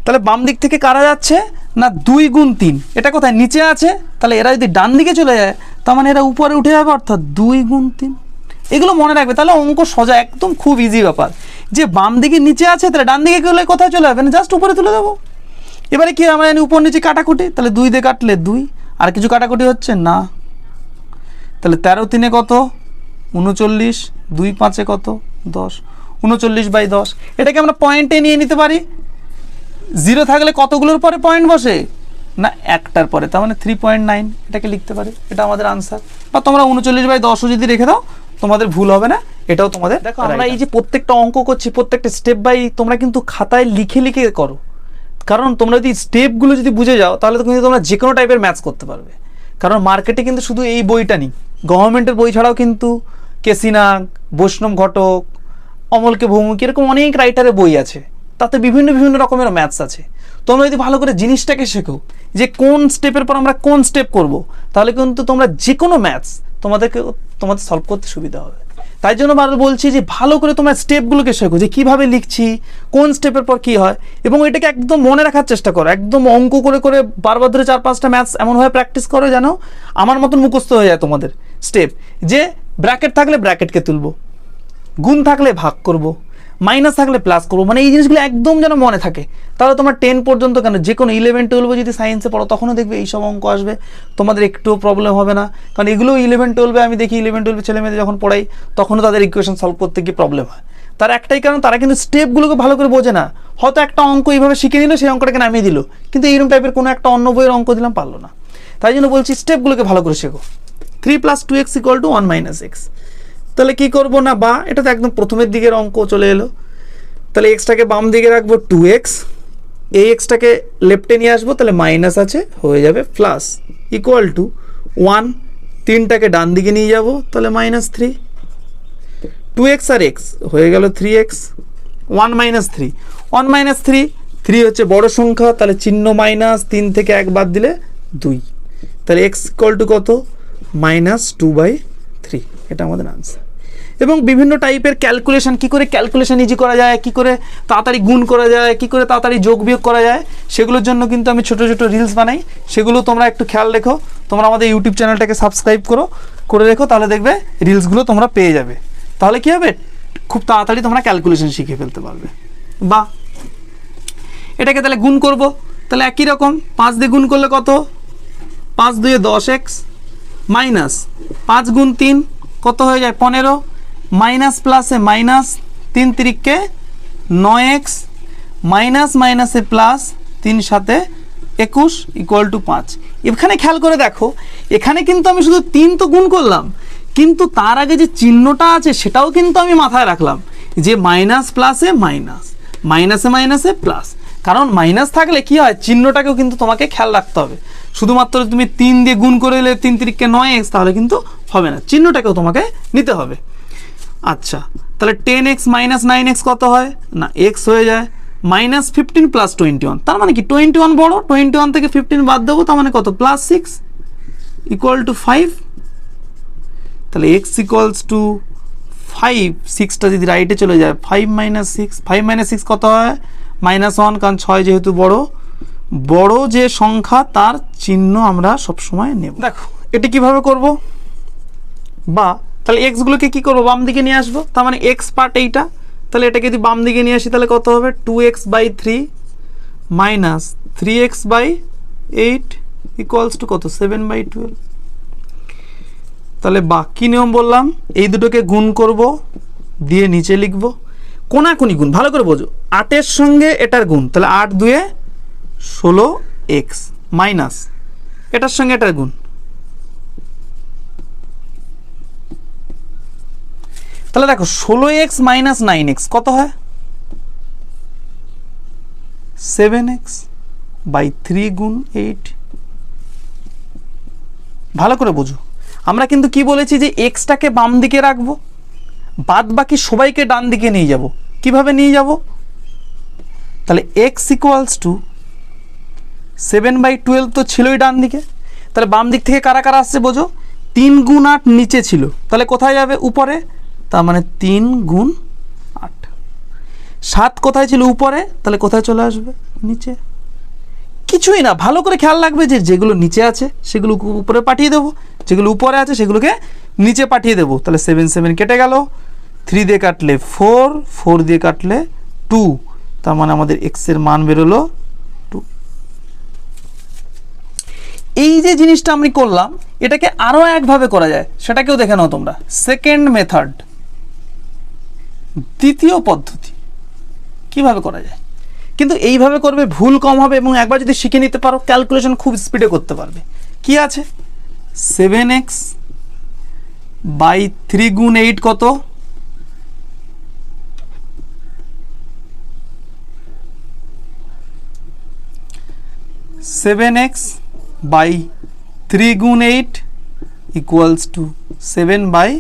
তাহলে বাম দিক থেকে কারা যাচ্ছে না 2 গুণ 3, এটা কোথায় নিচে আছে, তাহলে এরা যদি ডান দিকে চলে যায় তার মানে এরা উপরে উঠে যাবে, অর্থাৎ 2 গুণ 3। এগুলো মনে রাখবে, তাহলে অঙ্ক সোজা, একদম খুব ইজি ব্যাপার। যে বাম দিকে নিচে আছে, তাহলে ডান দিকে গেলে কোথায় চলে যাবে না জাস্ট উপরে তুলে দেবো। এবারে কি আমরা জানি উপর নিচে কাটাকুটি, তাহলে 2 দিয়ে কাটলে 2, আর কিছু কাটাকুটি হচ্ছে না। তাহলে 13 3 কত 39, 2 5 কত 10, 39/10। এটাকে আমরা পয়েন্টে নিয়ে নিতে পারি, 0 থাকলে কতগুলোর পরে পয়েন্ট বসে না একটার পরে, তার মানে 3.9, এটাকে লিখতে পারি, এটা আমাদের আনসার। বা তোমরা 39/10ও যদি রেখে দাও তোমাদের ভুল হবে না, এটাও তোমাদের। দেখো আমরা এই যে প্রত্যেকটা অঙ্ক করছি, প্রত্যেকটা স্টেপ বাই তোমরা কিন্তু খাতায় লিখে লিখে করো, কারণ তোমরা যদি স্টেপগুলো যদি বুঝে যাও তাহলে তো কিন্তু তোমরা যে কোনো টাইপের ম্যাথস করতে পারবে। কারণ মার্কেটে কিন্তু শুধু এই বইটা নেই, গভর্নমেন্টের বই ছাড়াও কিন্তু কেসি নাগ, বৈষ্ণব ঘটক, অমলকে ভৌমিক, এরকম অনেক রাইটারের বই আছে, তাতে বিভিন্ন বিভিন্ন রকমের ম্যাথস আছে। তোমরা যদি ভালো করে জিনিসটাকে শেখো যে কোন স্টেপের পর আমরা কোন স্টেপ করব, তাহলে কিন্তু তোমরা যে কোনো ম্যাথস তোমাদের সলভ করতে সুবিধা হবে। তাই জন্য বারবার বলছি যে ভালো করে তোমরা স্টেপগুলোকে শেখো, যে কিভাবে লিখছি, কোন স্টেপের পর কি হয়, এবং এটাকে একদম মনে রাখার চেষ্টা করো। একদম অঙ্ক করে করে বারবার ধরে 4-5টা ম্যাথস এমনভাবে প্র্যাকটিস করো যেন আমার মতন মুখস্থ হয়ে যায় তোমাদের স্টেপ। যে ব্র্যাকেট থাকলে ব্র্যাকেটকে তুলবো, গুণ থাকলে ভাগ করব, মাইনাস থাকলে প্লাস করবো, মানে এই জিনিসগুলো একদম যেন মনে থাকে। তাহলে তোমার 10 পর্যন্ত কেন, যে কোনো 11-12 যদি সায়েন্সে পড়ো তখনও দেখবে এইসব অঙ্ক আসবে, তোমাদের একটুও প্রবলেম হবে না। কারণ এগুলো 11-12 আমি দেখি 11-12 ছেলেমেয়েদের যখন পড়াই তখনও তাদের ইকুয়েশন সলভ করতে গিয়ে প্রবলেম হয়। তার একটাই কারণ, তারা কিন্তু স্টেপগুলোকে ভালো করে বোঝে না, হয়তো একটা অঙ্ক এইভাবে শিখে নিল, সেই অঙ্কটাকে নামিয়ে দিল, কিন্তু এইরকম টাইপের কোনো একটা অন্য বইয়ের অঙ্ক দিলাম, পারলো না। তাই জন্য বলছি স্টেপগুলোকে ভালো করে শেখো। 3 + 2x = 1 - x। তাহলে কি করব না, বা এটা তো একদম প্রথমের দিকের অঙ্ক চলে এলো, তাহলে এক্সটাকে বাম দিকে রাখবো 2x, এই এক্সটাকে লেফটে নিয়ে আসবো, তাহলে মাইনাস আছে হয়ে যাবে প্লাস, ইকুয়াল টু 1, 3টাকে ডান দিকে নিয়ে যাব, তাহলে -3, 2x আর x হয়ে গেল 3x, 1 - 3, 1 - 3, 3 হচ্ছে বড় সংখ্যা, তাহলে চিহ্ন মাইনাস, 3 থেকে 1 বাদ দিলে 2, তাহলে x = কত, -2/3, এটা আমাদের আনসার। এবং বিভিন্ন টাইপের ক্যালকুলেশন, কি করে ক্যালকুলেশন ইজি করা যায়, কি করে তাড়াতাড়ি গুণ করা যায়, কি করে তাড়াতাড়ি যোগ বিয়োগ করা যায়, সেগুলোর জন্য কিন্তু আমি ছোট ছোট রিলস বানাই, সেগুলো তোমরা একটু খেয়াল রেখো। তোমরা আমাদের ইউটিউব চ্যানেলটাকে সাবস্ক্রাইব করে রেখো, তাহলে দেখবে রিলসগুলো তোমরা পেয়ে যাবে। তাহলে কি হবে, খুব তাড়াতাড়ি তোমরা ক্যালকুলেশন শিখে ফেলতে পারবে। বা এটাকে তাহলে গুণ করব, তাহলে একই রকম 5 দিয়ে গুণ করলে কত, 5 × 2 = 10x, মাইনাস 5 × 3 কত হয়ে যায় 15, মাইনাস প্লাসে মাইনাস, 3 × 3 = 9x, মাইনাস মাইনাসে প্লাস, 3 × 7 = 21 = 5। এখানে খেয়াল করে দেখো, এখানে কিন্তু আমি শুধু 3 তো গুণ করলাম, কিন্তু তার আগে যে চিহ্নটা আছে সেটাও কিন্তু আমি মাথায় রাখলাম, যে মাইনাস প্লাসে মাইনাস, মাইনাসে মাইনাসে প্লাস। কারণ মাইনাস থাকলে কি হয়, চিহ্নটাকেও কিন্তু তোমাকে খেয়াল রাখতে হবে। শুধুমাত্র তুমি 3 দিয়ে গুণ করে এলে 3 × 3 = 9x, তাহলে কিন্তু হবে না, চিহ্নটাকেও তোমাকে নিতে হবে। আচ্ছা, তাহলে 10x - 9x কত হয় না, x হয়ে যায় -15 + 21, তার মানে কি 21 বড়, 21 থেকে 15 বাদ দেবো, তার মানে কত, +6 = 5। তাহলে x = 5, 6টা যদি রাইটে চলে যায়, 5 - 6, 5 - 6 কত হয়, -1, কারণ 6 যেহেতু বড় যে সংখ্যা তার চিহ্ন আমরা সবসময় নেব। দেখো এটি কিভাবে করব, বা তাহলে এক্সগুলোকে কি করবো, বাম দিকে নিয়ে আসবো, তার মানে এক্স পার্ট এইটা, তাহলে এটাকে যদি বাম দিকে নিয়ে আসি তাহলে কত হবে, 2x/3 মাইনাস 3x/8 = কত, 7/12। তাহলে বাকি নিয়ম বললাম, এই দুটোকে গুণ করব, দিয়ে নিচে লিখব, কোনাকুনি গুণ, ভালো করে বোঝো, 8-এর সঙ্গে এটার গুণ, তাহলে 8 × 2 = 16x, মাইনাস এটার সঙ্গে এটার গুণ, তাহলে দেখো 16x - 9x কত হয়, 7x/3 × 8। ভালো করে বোঝো, আমরা কিন্তু কি বলেছি যে এক্সটাকে বাম দিকে রাখবো, বাদ বাকি সবাইকে ডান দিকে নিয়ে যাব। কিভাবে নিয়ে যাব, তাহলে x = 7/12 তো ছিলই ডান দিকে, তাহলে বাম দিক থেকে কারা কারা আসছে বোঝো, 3 × 8 নিচে ছিল, তাহলে কোথায় যাবে, উপরে, তার মানে 3 × 8। 7 কোথায় ছিল, উপরে, তাহলে কোথায় চলে আসবে, নিচে। কিছুই না, ভালো করে খেয়াল রাখবে যে যেগুলো নিচে আছে সেগুলো উপরে পাঠিয়ে দেবো, যেগুলো উপরে আছে সেগুলোকে নিচে পাঠিয়ে দেবো। তাহলে 7 7 কেটে গেল, 3 দিয়ে কাটলে 4, 4 দিয়ে কাটলে 2, তার মানে আমাদের x এর মান বেরোলো 2। এই যে জিনিসটা আমি করলাম, এটাকে আরও একভাবে করা যায়, সেটাকেও দেখে নাও তোমরা, সেকেন্ড মেথড, দ্বিতীয় পদ্ধতি কিভাবে করা যায়। কিন্তু এইভাবে করবে, ভুল কম হবে, এবং একবার যদি শিখে নিতে পারো ক্যালকুলেশন খুব স্পিডে করতে পারবে। কি আছে, 7x/3 × 8 কত, 7x/3 × 8 = 7/12।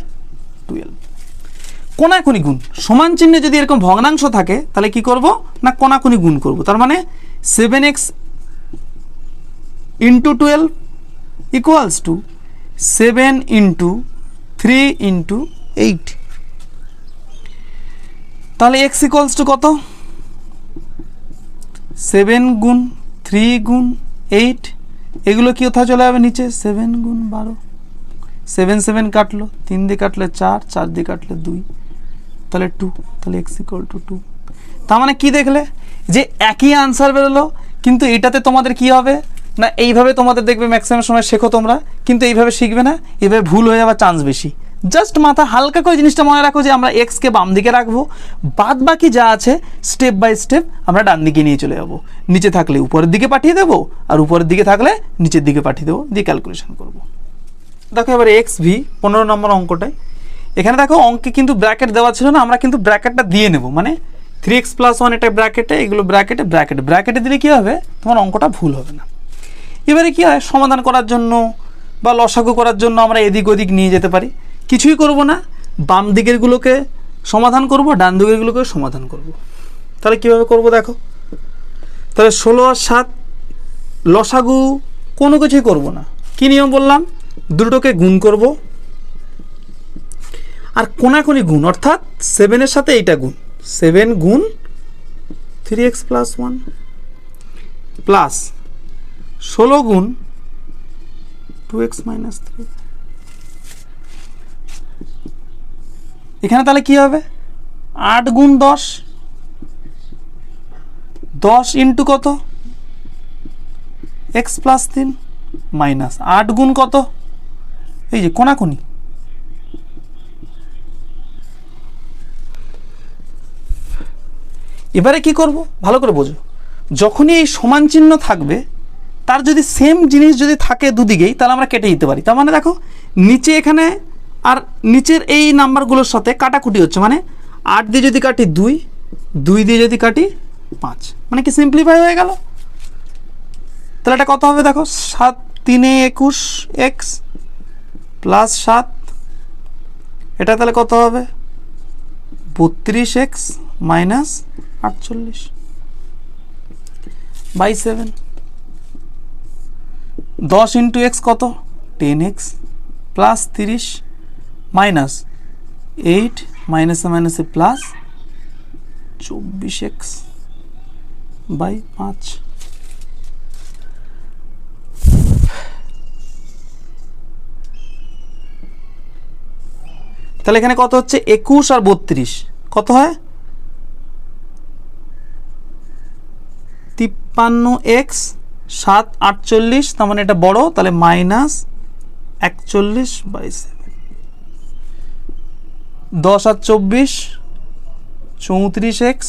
কোনাকুনি গুণ, সমান চিহ্নে যদি এরকম ভগ্নাংশ থাকে তাহলে কি করব না, কোনাকুনি গুণ করব। তার মানে 7x × 12 = 7 × 3 × 8। তাহলে x = কত, 7 × 3 × 8, এগুলো কি কোথায় চলে যাবে, নিচে, 7 × 12, 7 7 কাটলো, 3 দিয়ে কাটলে 4, 4 দিয়ে কাটলে 2, তাহলে 2, তাহলে x = 2। তার মানে কি দেখলে, যে একই আনসার বেরোলো, কিন্তু এটাতে তোমাদের কি হবে না, এইভাবে তোমাদের দেখবে ম্যাক্সিমাম সময় শেখো তোমরা, কিন্তু এইভাবে শিখবে না, এইভাবে ভুল হয়ে যাওয়ার চান্স বেশি। জাস্ট মাথা হালকা করে জিনিসটা মনে রাখো যে আমরা এক্সকে বাম দিকে রাখবো, বাদ বাকি যা আছে স্টেপ বাই স্টেপ আমরা ডান দিকে নিয়ে চলে যাবো। নিচে থাকলে উপরের দিকে পাঠিয়ে দেবো, আর উপরের দিকে থাকলে নিচের দিকে পাঠিয়ে দেবো, দিয়ে ক্যালকুলেশন করবো। দেখো এবার এক্স ভি 15 নম্বর অঙ্কটায়, এখানে দেখো অঙ্কে কিন্তু ব্র্যাকেট দেওয়া ছিল না, আমরা কিন্তু ব্র্যাকেটটা দিয়ে নেব, মানে 3x + 1 এটা ব্র্যাকেটে, এগুলো ব্র্যাকেটে ব্র্যাকেটে ব্র্যাকেটে দিলে কী হবে, তোমার অঙ্কটা ভুল হবে না। এবারে কী হয়, সমাধান করার জন্য বা লসাগু করার জন্য আমরা এদিক ওদিক নিয়ে যেতে পারি। কিছুই করব না, বাম দিকেরগুলোকে সমাধান করব, ডান দিকেরগুলোকে সমাধান করব। তাহলে কীভাবে করব দেখো, তাহলে 16 আর 7 লসাগু কোনো কিছুই করব না। কী নিয়ম বললাম, দুটোকে গুণ করব, আর কোনাকুনি গুণ, অর্থাৎ 7-এর সাথে এইটা গুণ, 7 গুণ 3x + 1 প্লাস 16 গুণ 2x - 3। এখানে তাহলে কি হবে, 8 গুণ 10, 10 ইন্টু কত, x + 3 মাইনাস 8 গুণ কত, এই যে কোনাকুনি। এবারে কি করব, ভালো করে বোঝো, যখনই এই সমান চিহ্ন থাকবে, তার যদি সেম জিনিস যদি থাকে দুদিকেই, তাহলে আমরা কেটে দিতে পারি। তার মানে দেখো নিচে এখানে আর নিচের এই নাম্বারগুলোর সাথে কাটাকুটি হচ্ছে, মানে 8 দিয়ে যদি কাটি 2, 2 দিয়ে যদি কাটি 5, মানে কি সিম্পলিফাই হয়ে গেল। তাহলে এটা কত হবে দেখো, 7 3 21 x প্লাস 7, এটা তাহলে কত হবে 32x minus 48 by 7। 10 into x কত, 10x প্লাস 30 মাইনাস 8 মাইনাসে মাইনাসে প্লাস 24x বাই 5। তাহলে এখানে কত হচ্ছে, 21 আর 32 কত হয়, 53x 7 48, তার মানে এটা বড়, তাহলে মাইনাস 41 বাই 7। 10 আর 24 34x,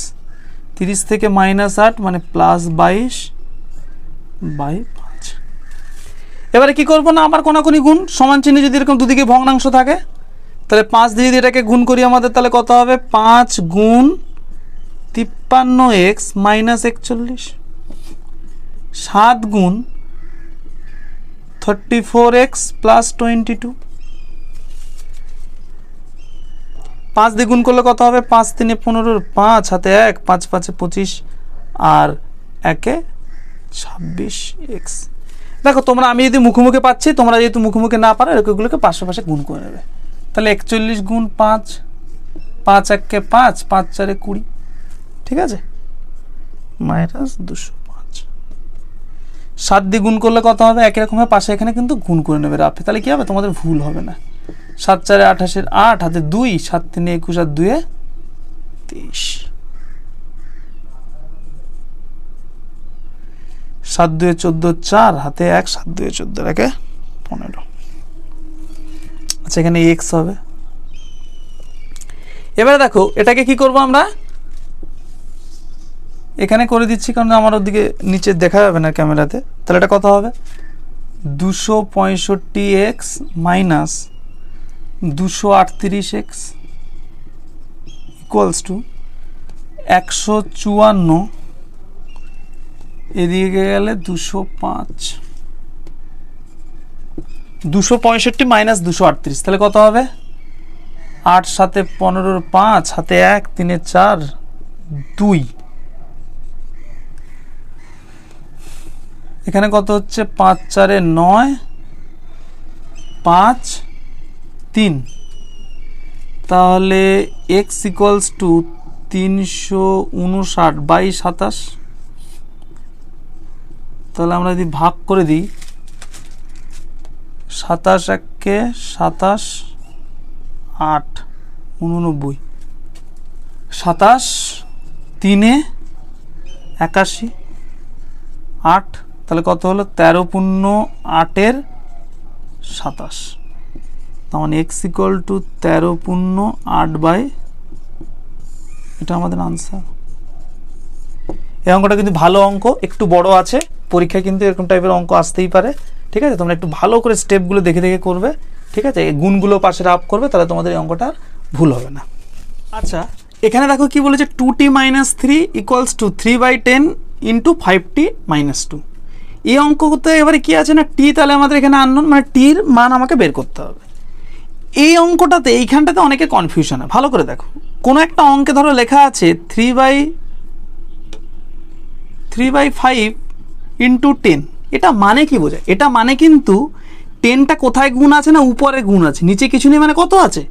30 থেকে মাইনাস 8 মানে প্লাস 22 বাই 5। এবারে কি করবো না, আবার কোনাকুনি গুণ, সমান চিহ্ন যদি এরকম দুদিকে ভগ্নাংশ থাকে, তাহলে 5 দিয়ে যদি এটাকে গুণ করি আমাদের, তাহলে কত হবে, 5 গুণ 53x মাইনাস 41, 7 গুণ 34x প্লাস 22। 5 দিয়ে গুণ করলে কত হবে, 5 3 15, 5 হাতে 1, 5 5 25 আর 1 26x। দেখো তোমরা, আমি যদি মুখোমুখি পাচ্ছি, তোমরা যেহেতু মুখোমুখি না পারো, এগুলোকে পাশে পাশে গুণ করে নেবে। তাহলে 41 গুণ 5, 5 1 5, 5 4 20, ঠিক আছে, মাইনাস 205। 7 দিয়ে গুণ করলে কত হবে, একই রকম ভাবে পাশে এখানে কিন্তু গুণ করে নেবে রাফে, তাহলে কি হবে, তোমাদের ভুল হবে না। 7 4 28, 8 হাতে 2, 7 3 21 আর 2 23, 7 2 14, 4 হাতে 1, 7 2 14, 1 15। আচ্ছা, এখানে x হবে। এবারে দেখো এটাকে কি করব, আমরা এখানে করে দিচ্ছি, কারণ আমার ওদিকে নিচে দেখা যাবে না ক্যামেরাতে। তাহলে এটা কত হবে, 265x minus 238x equals to 154, এদিকে গেলে 205, 265 মাইনাস 238, তাহলে কত হবে, 8 7 15, 5 হাতে 1 3 4 2, এখানে কত হচ্ছে, 5 4 9, 5 3, তাহলে x ইকুয়ালস টু 359 বাই 27। তাহলে আমরা যদি ভাগ করে দিই, 27 1 27, 8 89, 27 3 81, 8, তাহলে কত হলো, 13 × 8 = 27। তার মানে এক্স ইকুয়াল টু 13/8 এটা আমাদের আনসার। এই অঙ্কটা কিন্তু ভালো অঙ্ক, একটু বড় আছে, পরীক্ষায় কিন্তু এরকম টাইপের অঙ্ক আসতেই পারে। ঠিক আছে, তোমরা একটু ভালো করে স্টেপগুলো দেখে দেখে করবে। ঠিক আছে, এই গুণগুলো পাশে রাফ করবে, তাহলে তোমাদের এই অঙ্কটা ভুল হবে না। আচ্ছা, এখানে দেখো কি বলেছে, 2t - 3 equals to 3/10 into 5t - 2। এই অঙ্কতে এবারে কি আছে না, টি তাহলে আমাদের এখানে আননোন, মানে টির মান আমাকে বের করতে হবে। এই অঙ্কটাতে এইখানটাতে অনেকে কনফিউশন হয়, ভালো করে দেখো। কোনো একটা অঙ্কে ধরো লেখা আছে 3/5 ইন্টু 10, এটা মানে কি বোঝায়? এটা মানে কিন্তু 10টা কোথায় গুণ আছে না, উপরে গুণ আছে, নিচে কিছু নেই, মানে কত আছে,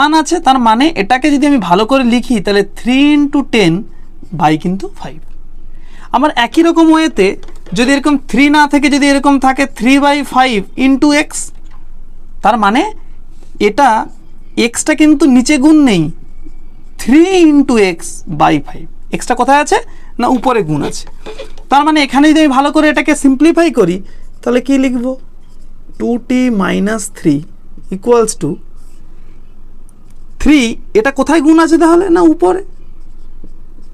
1 আছে। তার মানে এটাকে যদি আমি ভালো করে লিখি তাহলে 3 × 10 বাই কিন্তু 5। আমার একই রকম ওয়েতে যদি এরকম 3 না থেকে যদি এরকম থাকে 3/5 ইন্টু এক্স, তার মানে এটা এক্সটা কিন্তু নিচে গুণ নেই, 3 × x/5, এক্সটা কোথায় আছে না, উপরে গুণ আছে। তার মানে এখানে যদি আমি ভালো করে এটাকে সিম্পলিফাই করি তাহলে কি লিখব, 2t - 3 ইকুয়ালস টু 3, এটা কোথায় গুণ আছে তাহলে না, উপরে।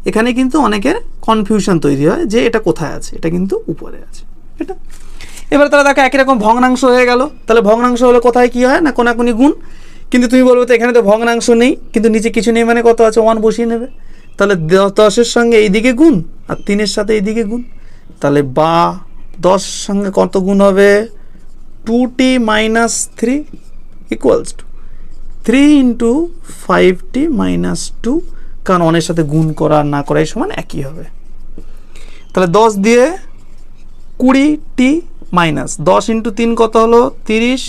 এখানে কিন্তু অনেকের কনফিউশন তৈরি হয় যে এটা কোথায় আছে, এটা কিন্তু উপরে আছে এটা। এবার তাহলে দেখো একই রকম ভগ্নাংশ হয়ে গেল, তাহলে ভগ্নাংশ হলে কোথায় কি হয় না, কোনাকুনি গুণ। কিন্তু তুমি বলবে তো এখানে তো ভগ্নাংশ নেই, কিন্তু নিচে কিছু নেই, মানে কত আছে, 1 বসিয়ে নেবে। তাহলে 10-এর সঙ্গে এইদিকে গুণ আর 3-এর সাথে এইদিকে গুণ, তাহলে 10 সঙ্গে কত গুণ হবে, 2t - 3 ইকুয়ালস টু 3 × 5t - 2, কারণ অনেক সাথে গুণ করা আর না করাই সমান একই হবে। তাহলে 10 দিয়ে 20t মাইনাস 10 × 3 কত হলো, 30,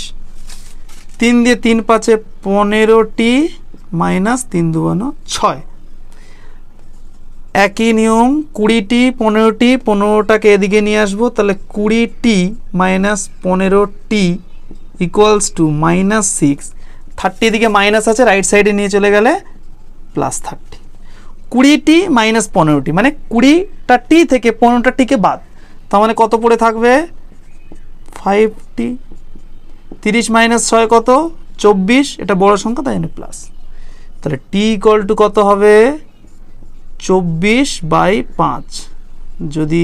3 দিয়ে 3 × 5 15t মাইনাস 3 × 2 = 6। একই নিয়ম 20t 15t, 15টাকে এদিকে নিয়ে আসবো, তাহলে 20t - 15t ইকুয়ালস টু -6। 30 এদিকে মাইনাস আছে, রাইট সাইডে নিয়ে চলে গেলে +30। 20t - 15t মানে 20টা টি থেকে 15টা টিকে বাদ, তার মানে কত পড়ে থাকবে, 5t। 30 - 6 কত, 24, এটা বড় সংখ্যা তাই জন্য প্লাস। তাহলে t ইকুয়াল টু কত হবে, 24/5। যদি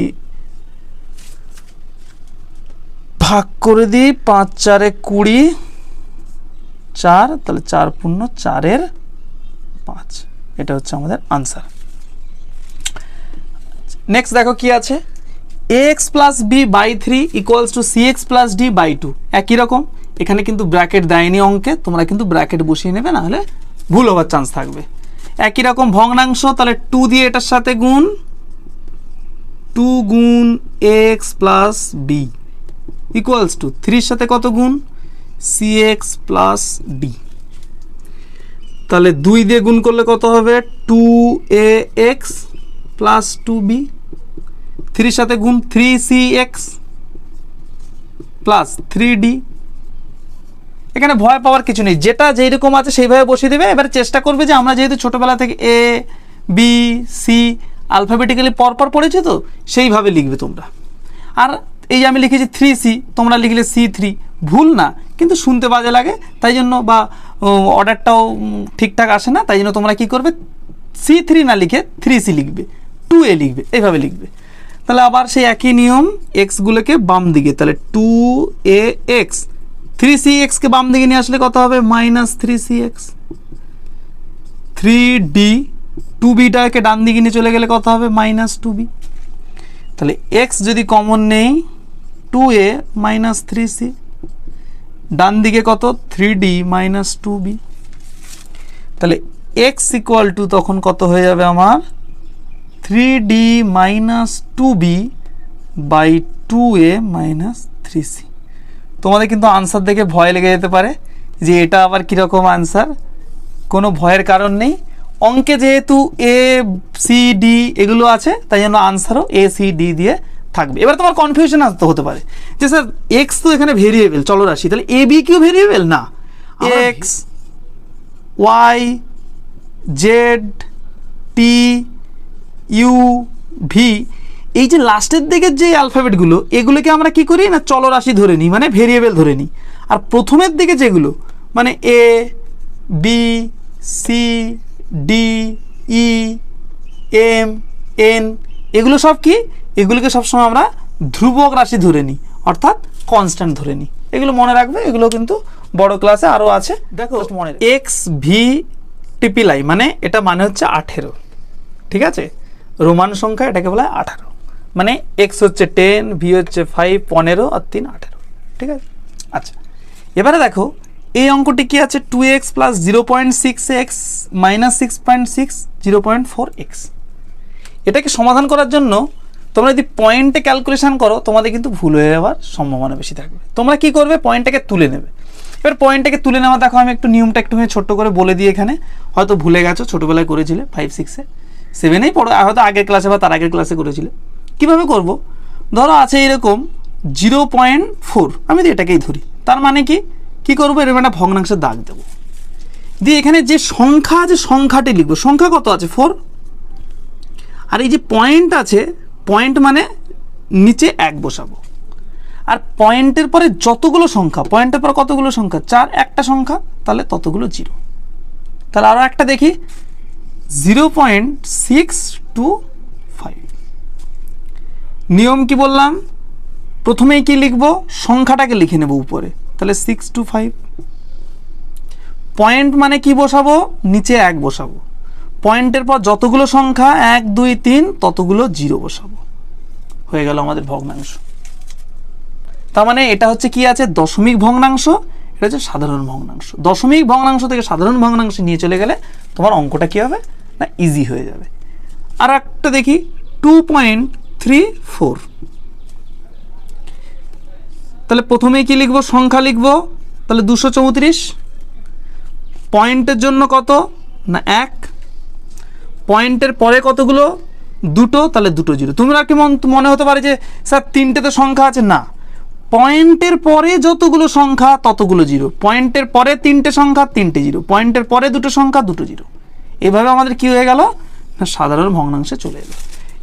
ভাগ করে দিই 5 × 4 = 20, 4, তাহলে 4 × 4 = 5, এটা হচ্ছে আমাদের আনসার। নেক্সট দেখো কি আছে, ax + b/3 equals to cx + d/2। একই রকম, এখানে কিন্তু ব্র্যাকেট দেয়নি অঙ্কে, তোমরা কিন্তু ব্র্যাকেট বসিয়ে নেবে, না হলে ভুল হওয়ার চান্স থাকবে। একই রকম ভগ্নাংশ, তাহলে 2 দিয়ে এটার সাথে গুণ, 2 গুণ x + b ইকুয়ালস টু 3 এর সাথে কত গুণ, cx + d। তাহলে 2 দিয়ে গুণ করলে কত হবে, 2ax + 2b, 3 এর সাথে গুণ 3cx + 3d। এখানে ভয় পাওয়ার কিছু নেই, যেটা যেরকম আছে সেইভাবে বসিয়ে দেবে। এবার চেষ্টা করবে যে আমরা যেহেতু ছোটোবেলা থেকে a b c আলফাবেটিক্যালি পরপর পড়েছি, তো সেইভাবে লিখবে তোমরা। আর এই যে আমি লিখেছি 3c, তোমরা লিখলে c3, ভুল না, কিন্তু শুনতে বাজে লাগে, তাই জন্য, বা অর্ডারটাও ঠিকঠাক আসে না, তাই জন্য তোমরা কী করবে, c3 না লিখে 3c লিখবে, 2a লিখবে, এইভাবে লিখবে। তাহলে আবার সেই একই নিয়ম, এক্সগুলোকে বাম দিকে, তাহলে 2ax, 3cx-কে বাম দিকে নিয়ে আসলে কত হবে, -3cx, 3d, 2bটাকে ডান দিকে নিয়ে চলে গেলে কত হবে, -2b। তাহলে x যদি কমন নেই, 2a - 3c, ডান দিকে কত, 3d - 2b। তাহলে x ইকুয়াল টু তখন কত হয়ে যাবে আমার, 3d - 2b/2a - 3c। তোমাদের কিন্তু আনসার দেখে ভয় লেগে যেতে পারে যে এটা আবার কীরকম আনসার, কোনো ভয়ের কারণ নেই। অঙ্কে যেহেতু এ সি ডি এগুলো আছে, তাই জন্য আনসারও এ সি ডি দিয়ে থাকবে। এবার তোমার কনফিউশন আসতে হতে পারে যে স্যার এক্স তো এখানে ভেরিয়েবল, চলরাশি, তাহলে এ বি কিউ ভেরিয়েবল না, X Y Z T U V, এই যে লাস্টের দিকের যে অ্যালফাবেটগুলো, এগুলোকে আমরা কি করি না, চলরাশি ধরে নিই, মানে ভেরিয়েবল ধরে নিই। আর প্রথমের দিকে যেগুলো মানে A B C D E M N এগুলো সব কি, এগুলোকে সবসময় আমরা ধ্রুবক রাশি ধরে নিই, অর্থাৎ কনস্ট্যান্ট ধরে নিই। এগুলো মনে রাখবে, এগুলো কিন্তু বড় ক্লাসে আরও আছে। দেখো মনে এক্স ভি ট্রিপল আই মানে এটা মানে হচ্ছে 18, ঠিক আছে, রোমান সংখ্যা, এটাকে বলা হয় 18। মানে এক্স হচ্ছে 10, ভি হচ্ছে 5, 15 আর 3 18, ঠিক আছে। আচ্ছা, এবারে দেখো এই অঙ্কটি কি আছে, 2x plus 0.6x minus 6.6 0.4x। এটাকে সমাধান করার জন্য তোমরা যদি পয়েন্টে ক্যালকুলেশন করো তোমাদের কিন্তু ভুল হয়ে যাওয়ার সম্ভাবনা বেশি থাকবে। তোমরা কি করবে, পয়েন্টটাকে তুলে নেবে। এবার পয়েন্টটাকে তুলে নেওয়া, দেখো আমি একটু নিয়মটা একটুখানি ছোট্ট করে বলে দিই। এখানে হয়তো ভুলে গেছো, ছোটোবেলায় করেছিলে 5, 6-এ, 7-এই পড়ো, হয়তো আগের ক্লাসে বা তার আগের ক্লাসে করেছিলে। কীভাবে করব, ধরো আছে এরকম 0.4, আমি তো এটাকেই ধরি। তার মানে কি করবো, এরকম একটা ভগ্নাংশের দাগ দেবো, দিয়ে এখানে যে সংখ্যা আছে সংখ্যাটি লিখবো। সংখ্যা কত আছে, 4। আর এই যে পয়েন্ট আছে, পয়েন্ট মানে নিচে 1 বসাবো। আর পয়েন্টের পরে যতগুলো সংখ্যা, পয়েন্টের পরে কতগুলো সংখ্যা, 4, একটা সংখ্যা, তাহলে ততগুলো 0। তাহলে আরও একটা দেখি, 0.625। নিয়ম কি বললাম, প্রথমেই কি লিখবো, সংখ্যাটাকে লিখে নেব উপরে, তাহলে 625। পয়েন্ট মানে কি বসাবো, নিচে 1 বসাবো। পয়েন্টের পর যতগুলো সংখ্যা 1, 2, 3 ততগুলো 0 বসাবো। হয়ে গেল আমাদের ভগ্নাংশ। তার মানে এটা হচ্ছে কি আছে, দশমিক ভগ্নাংশ, এটা হচ্ছে সাধারণ ভগ্নাংশ। দশমিক ভগ্নাংশ থেকে সাধারণ ভগ্নাংশে নিয়ে চলে গেলে তোমার অঙ্কটা কি হবে না, ইজি হয়ে যাবে। আর একটা দেখি 2.34, তাহলে প্রথমেই কি লিখবো, সংখ্যা লিখবো, তাহলে 234। পয়েন্টের জন্য কত না 1, পয়েন্টের পরে কতগুলো, 2, তাহলে 2 0। তোমরা কি মনে হতে পারে যে স্যার 3টে তো সংখ্যা আছে, না, পয়েন্টের পরে যতগুলো সংখ্যা ততগুলো 0, পয়েন্টের পরে 3টে সংখ্যা 3টে 0, পয়েন্টের পরে 2টো সংখ্যা 2টো 0। এভাবে আমাদের কি হয়ে গেল না, সাধারণ ভগ্নাংশে চলে এলো।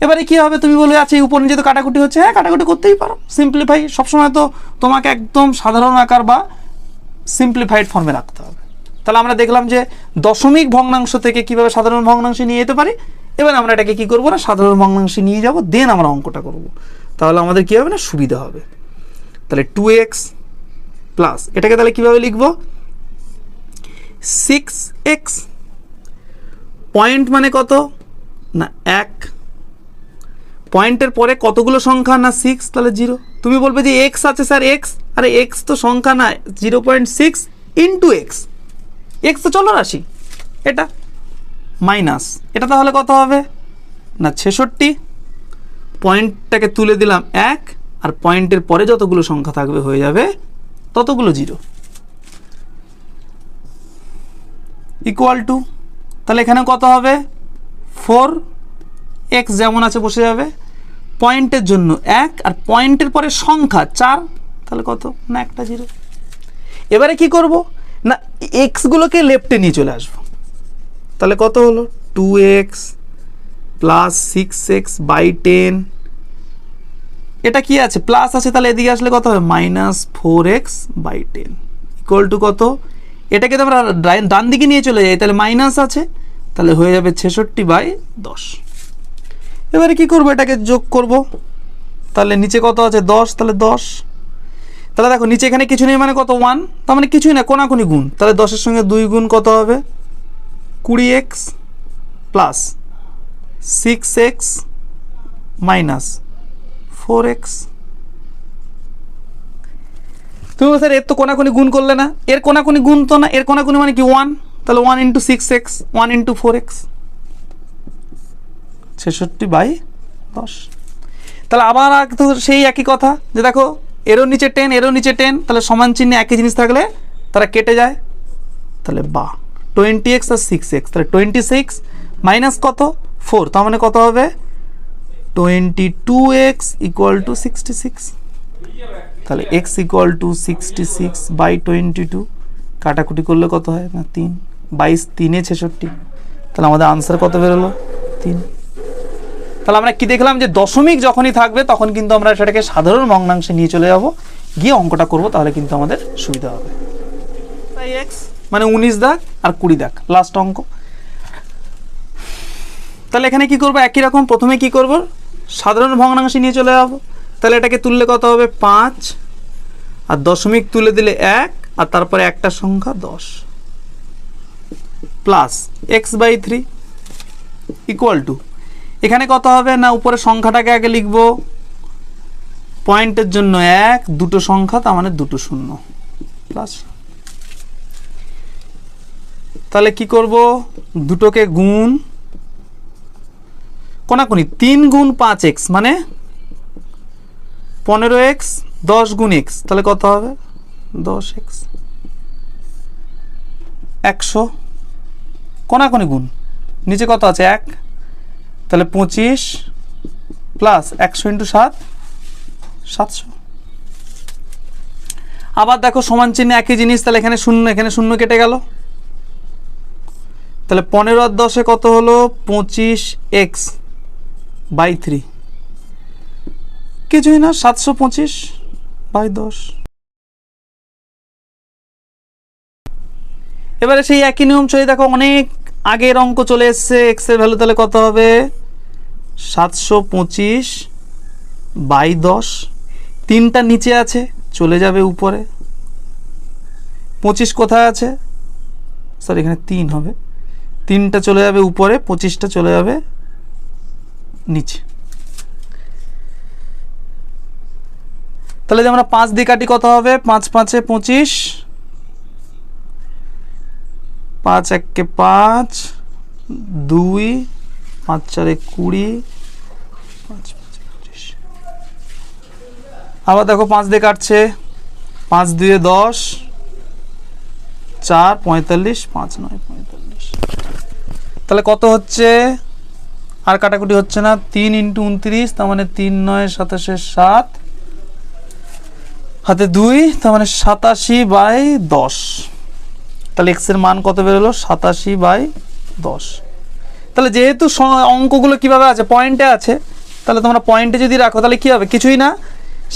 এবারে কি হবে, তুমি বলবে আচ্ছা এই উপর নিচে তো কাটাকুটি হচ্ছে, হ্যাঁ কাটাকুটি করতেই পারো, সিম্পলিফাই। সবসময় তো তোমাকে একদম সাধারণ আকার বা সিম্পলিফাইড ফর্মে রাখতে হবে। তাহলে আমরা দেখলাম যে দশমিক ভগ্নাংশ থেকে কিভাবে সাধারণ ভগ্নাংশে নিয়ে যেতে পারি। এবার আমরা এটাকে কি করবো না, সাধারণ ভগ্নাংশে নিয়ে যাব, দেন আমরা অঙ্কটা করব। তাহলে আমাদের কি হবে না, সুবিধা হবে। তাহলে 2x প্লাস, এটাকে তাহলে কিভাবে লিখবো, 6x। পয়েন্ট মানে কত না 1, পয়েন্টের পরে কতগুলো সংখ্যা না 6, তাহলে 0। তুমি বলবে যে x আছে স্যার, x, আরে x তো সংখ্যা না, 0.6 ইন্টু এক্স, এক্স তো চলো রাশি, এটা মাইনাস, এটা তাহলে কত হবে না 66। পয়েন্টটাকে তুলে দিলাম 1, আর পয়েন্টের পরে যতগুলো সংখ্যা থাকবে হয়ে যাবে ততগুলো 0, ইকুয়াল টু, তাহলে এখানে কত হবে 4x যেমন আছে বসে যাবে, পয়েন্টের জন্য 1 আর পয়েন্টের পরে সংখ্যা 4, তাহলে কত না একটা 0। এবারে কি করব না, এক্সগুলোকে লেফটে নিয়ে চলে আসবো, তাহলে কত হলো 2x প্লাস 6x বাই 10, এটা কি আছে প্লাস আছে, তাহলে এদিকে আসলে কত হবে minus 4x by 10 equal to কত, এটাকে তো আমরা ডান দিকে নিয়ে চলে যাই, তাহলে মাইনাস আছে, তাহলে হয়ে যাবে 66/10। এবারে কি করব, এটাকে যোগ করব, তাহলে নিচে কত আছে 10, তাহলে 10, তাহলে দেখো নিচে এখানে কিছু নেই মানে কত 1, তার মানে কিছুই না, কোনাকুনি গুণ, তাহলে 10-এর সঙ্গে 2 গুণ কত হবে 20x plus 6x minus 4x। তুমি স্যার এর তো কোনাকুনি গুণ করলে না, এর কোনাকুনি গুণ তো না, এর কোনাকুনি মানে কি 1, তাহলে 1 ইন্টু 6x 1 ইন্টু 4x 66/10। তাহলে আবার সেই একই কথা যে দেখো এরও নিচে 10 এরও নিচে 10, তাহলে সমান চিহ্নে একই জিনিস থাকলে তারা কেটে যায়, তাহলে বা 20x আর 6x, তাহলে 26 মাইনাস কত 4, তার মানে কত হবে 22x ইকুয়াল টু 66, তাহলে x ইকুয়াল টু 66/22, কাটাকুটি করলে কত হয় না 3, 22 3 66, তাহলে আমাদের আনসার কত বেরোলো 3। তাহলে আমরা কি দেখলাম যে দশমিক যখনই থাকবে তখন কিন্তু আমরা সেটাকে সাধারণ ভগ্নাংশে নিয়ে চলে যাব, গিয়ে অঙ্কটা করব, তাহলে কিন্তু আমাদের সুবিধা হবে। এক্স মানে 19 দাগ আর 20 দাগ লাস্ট অঙ্ক। তাহলে এখানে কি করব, একই রকম প্রথমে কি করব, সাধারণ ভগ্নাংশে নিয়ে চলে যাব। তাহলে এটাকে তুললে কত হবে 5 আর দশমিক তুলে দিলে 1 আর তারপরে একটা সংখ্যা 10 প্লাস x/3 ইকুয়াল টু, এখানে কত হবে না উপরে সংখ্যাটাকে আগে লিখব, পয়েন্টের জন্য 1, দুটো সংখ্যা তার মানে দুটো শূন্য প্লাস। তাহলে কি করব, দুটোকে গুণ কোনাকুনি 3 গুণ 5x মানে 15x, 10 গুণ x তাহলে কত হবে 10x, 100 কোনাকুনি গুণ নিচে কত আছে 1 তাহলে 25 প্লাস 100 ইন্টু 7 700। আবার দেখো সমান চিহ্নে একই জিনিস, তাহলে এখানে শূন্য এখানে শূন্য কেটে গেল, তাহলে 15 আর 10 কত হলো 25x/3 কিছুই না 725/10। এবারে সেই একই নিয়ম চলে, দেখো অনেক আগের অঙ্ক চলে এসছে, এক্স এর ভ্যালু তাহলে কত হবে 725/10, 3টা নিচে আছে চলে যাবে উপরে, 25 কোথায় আছে, সরি এখানে 3 হবে, 3টা চলে যাবে উপরে, 25টা চলে যাবে নিচে। তাহলে যদি আমরা 5 দিয়ে কাটি কত হবে 5 5 এ 25, 5 1 কে 5, 2 5 4 এ 20, 5 5 25। আবার দেখো 5 দিয়ে কাটছে, 5 2 এ 10, 4 45, 5 9 45। তাহলে কত হচ্ছে, আর কাটাকুটি হচ্ছে না, 3 × 29 তার মানে 3 9 27 7 হাতে 2 তার মানে 87/10। তাহলে এক্স এর মান কত বেরোলো 87/10। তাহলে যেহেতু অঙ্কগুলো কিভাবে আছে পয়েন্টে আছে, তাহলে তোমরা পয়েন্টে যদি রাখো তাহলে কি হবে, কিছুই না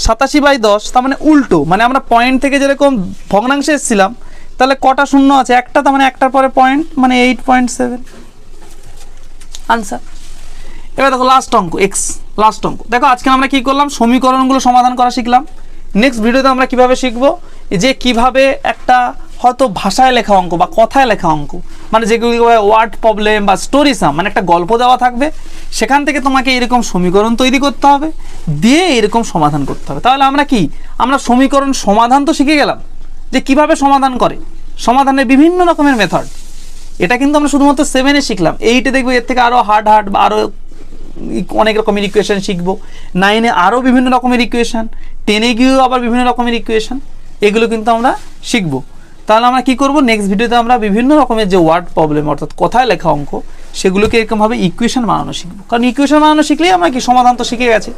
87/10 তার মানে উল্টো, মানে আমরা পয়েন্ট থেকে যেরকম ভগ্নাংশে এসেছিলাম তাহলে কটা শূন্য আছে একটা, তার মানে একটার পরে পয়েন্ট মানে 8.7 আনসার। এবার দেখো লাস্ট অঙ্ক এক্স, লাস্ট অঙ্ক দেখো আজকে আমরা কি করলাম, সমীকরণগুলো সমাধান করা শিখলাম। নেক্সট ভিডিওতে আমরা কিভাবে শিখবো যে কিভাবে একটা হয়তো ভাষায় লেখা অঙ্ক বা কথায় লেখা অঙ্ক, মানে যেগুলো ওয়ার্ড প্রবলেম বা স্টোরি সাম, মানে একটা গল্প দেওয়া থাকবে, সেখান থেকে তোমাকে এরকম সমীকরণ তৈরি করতে হবে, দিয়ে এরকম সমাধান করতে হবে। তাহলে আমরা কি, আমরা সমীকরণ সমাধান তো শিখে গেলাম যে কিভাবে সমাধান করে, সমাধানের বিভিন্ন রকমের মেথড, এটা কিন্তু আমরা শুধুমাত্র 7-এ শিখলাম। 8-এ দেখবো এর থেকে আরও হার্ড বা আরও অনেক রকমের ইকুয়েশন শিখবো, 9-এ আরও বিভিন্ন রকমের ইকুয়েশন, 10-এ গিয়েও আবার বিভিন্ন রকমের ইকুয়েশন, এগুলো কিন্তু আমরা শিখবো। তাহলে আমরা কি করব, নেক্সট ভিডিওতে আমরা বিভিন্ন রকমের যে ওয়ার্ড প্রবলেম অর্থাৎ কথায় লেখা অঙ্ক, সেগুলোকে এরকমভাবে ইকুয়েশন বানানো শিখবো। কারণ ইকুয়েশন বানানো শিখলেই আমরা কি সমাধান তো শিখে গেছি।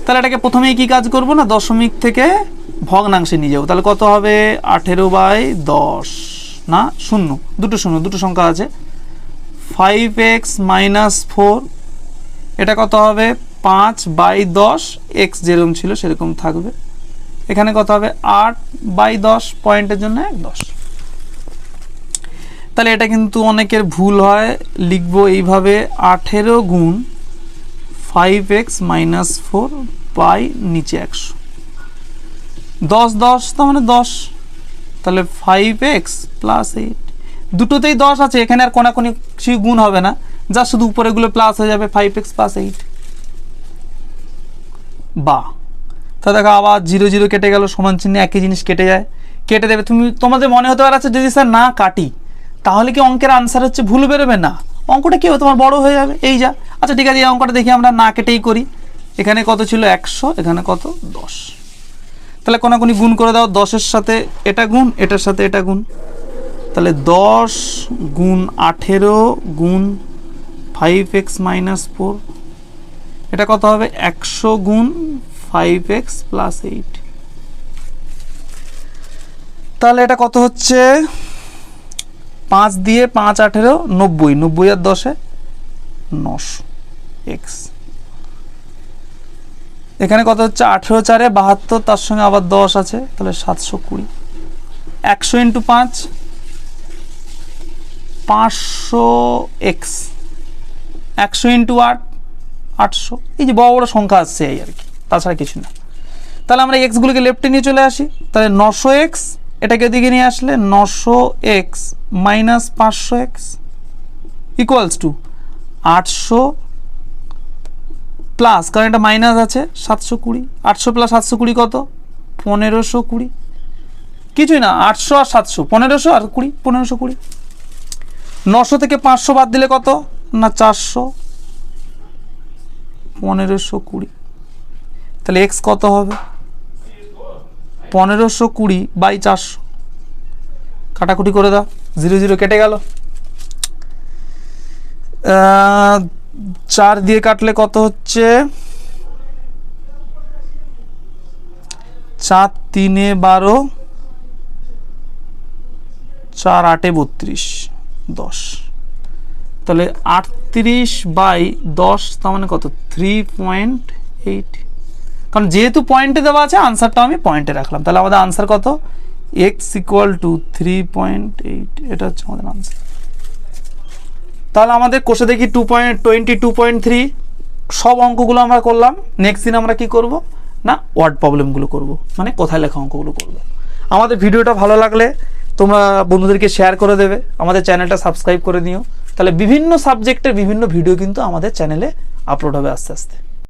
তাহলে এটাকে প্রথমেই কি কাজ করব না, দশমিক থেকে ভগ্নাংশে নিয়ে যাবো। তাহলে কত হবে 18/10 না 0, দুটো শূন্য, দুটো সংখ্যা আছে, 5x - 4 এটা কত হবে 5/10, এক্স যেরকম ছিল সেরকম থাকবে, এখানে কত হবে 8/10, পয়েন্টের জন্য 10। তাহলে এটা কিন্তু অনেকের ভুল হয়, লিখবো এইভাবে 18 গুণ 5x - 4 বাই নিচে 100, 10 10 তার মানে 10, তাহলে 5x + 8, দুটোতেই 10 আছে, এখানে আর কোনাকুনি কিছু গুণ হবে না, যা শুধু উপরেগুলো প্লাস হয়ে যাবে 5x + 8 বা। তা দেখো আবার 0 0 কেটে গেল, সমান চিহ্নে একই জিনিস কেটে যায়, কেটে দেবে। তোমাদের মনে হতে পারে যদি স্যার না কাটি তাহলে কি অঙ্কের আনসার হচ্ছে ভুল বেরোবে, না, অঙ্কটা কি হবে তোমার বড় হয়ে যাবে, এই যা। আচ্ছা ঠিক আছে, এই অঙ্কটা দেখি আমরা না কেটেই করি। এখানে কত ছিল 100, এখানে কত 10, তাহলে কোনাকুনি গুণ করে দাও, 10-এর সাথে এটা গুণ, এটার সাথে এটা গুণ, তাহলে 10 গুণ 18 গুণ 5x - 4 এটা কত হবে 100 গুণ 5x + 8, তাহলে এটা কত হচ্ছে 5 দিয়ে 5 18 90, 90 আর 10-এ 900 x। এখানে কত হচ্ছে 18 4-এ 72, তার সঙ্গে আবার 10 আছে, তাহলে 720। 100 ইন্টু 5 500x, 100 ইন্টু 8 800। এই যে বড় বড় সংখ্যা আসছে এই আর কি, তাছাড়া কিছু না। তাহলে আমরা এক্সগুলোকে লেফটে নিয়ে চলে আসি। তাহলে 900x এটাকে দিকে নিয়ে আসলে 900x minus 500x equals to 800 plus, কারণ এটা মাইনাস আছে, 720। 800 প্লাস 720 কত? 1520। কিছুই না, 800 আর 700, 1500 আর 20, 1520। 900 থেকে 500 বাদ দিলে কত না 400, 1520। তাহলে এক্স কত হবে? 1520 বাই 400। কাটাকুটি করে দাও, 0 0 কেটে গেল। 4 দিয়ে কাটলে কত হচ্ছে? 4 3 12, 4 8 32, 10। তাহলে 38 বাই 10, তার মানে কত? 3.8। কারণ যেহেতু পয়েন্টে দেওয়া আছে, আনসারটা আমি পয়েন্টে রাখলাম। তাহলে আমাদের আনসার কত? X equal to 3.8। এটা হচ্ছে আমাদের আনসার। তাহলে আমাদের কোষে দেখি 22.3 সব অঙ্কগুলো আমরা করলাম। নেক্সট দিন আমরা কি করব না ওয়ার্ড প্রবলেমগুলো করব, মানে কোথায় লেখা অঙ্কগুলো করব। আমাদের ভিডিওটা ভালো লাগলে তোমরা বন্ধুদেরকে শেয়ার করে দেবে, আমাদের চ্যানেলটা সাবস্ক্রাইব করে নিও। তাহলে বিভিন্ন সাবজেক্টের বিভিন্ন ভিডিও কিন্তু আমাদের চ্যানেলে আপলোড হবে আস্তে আস্তে।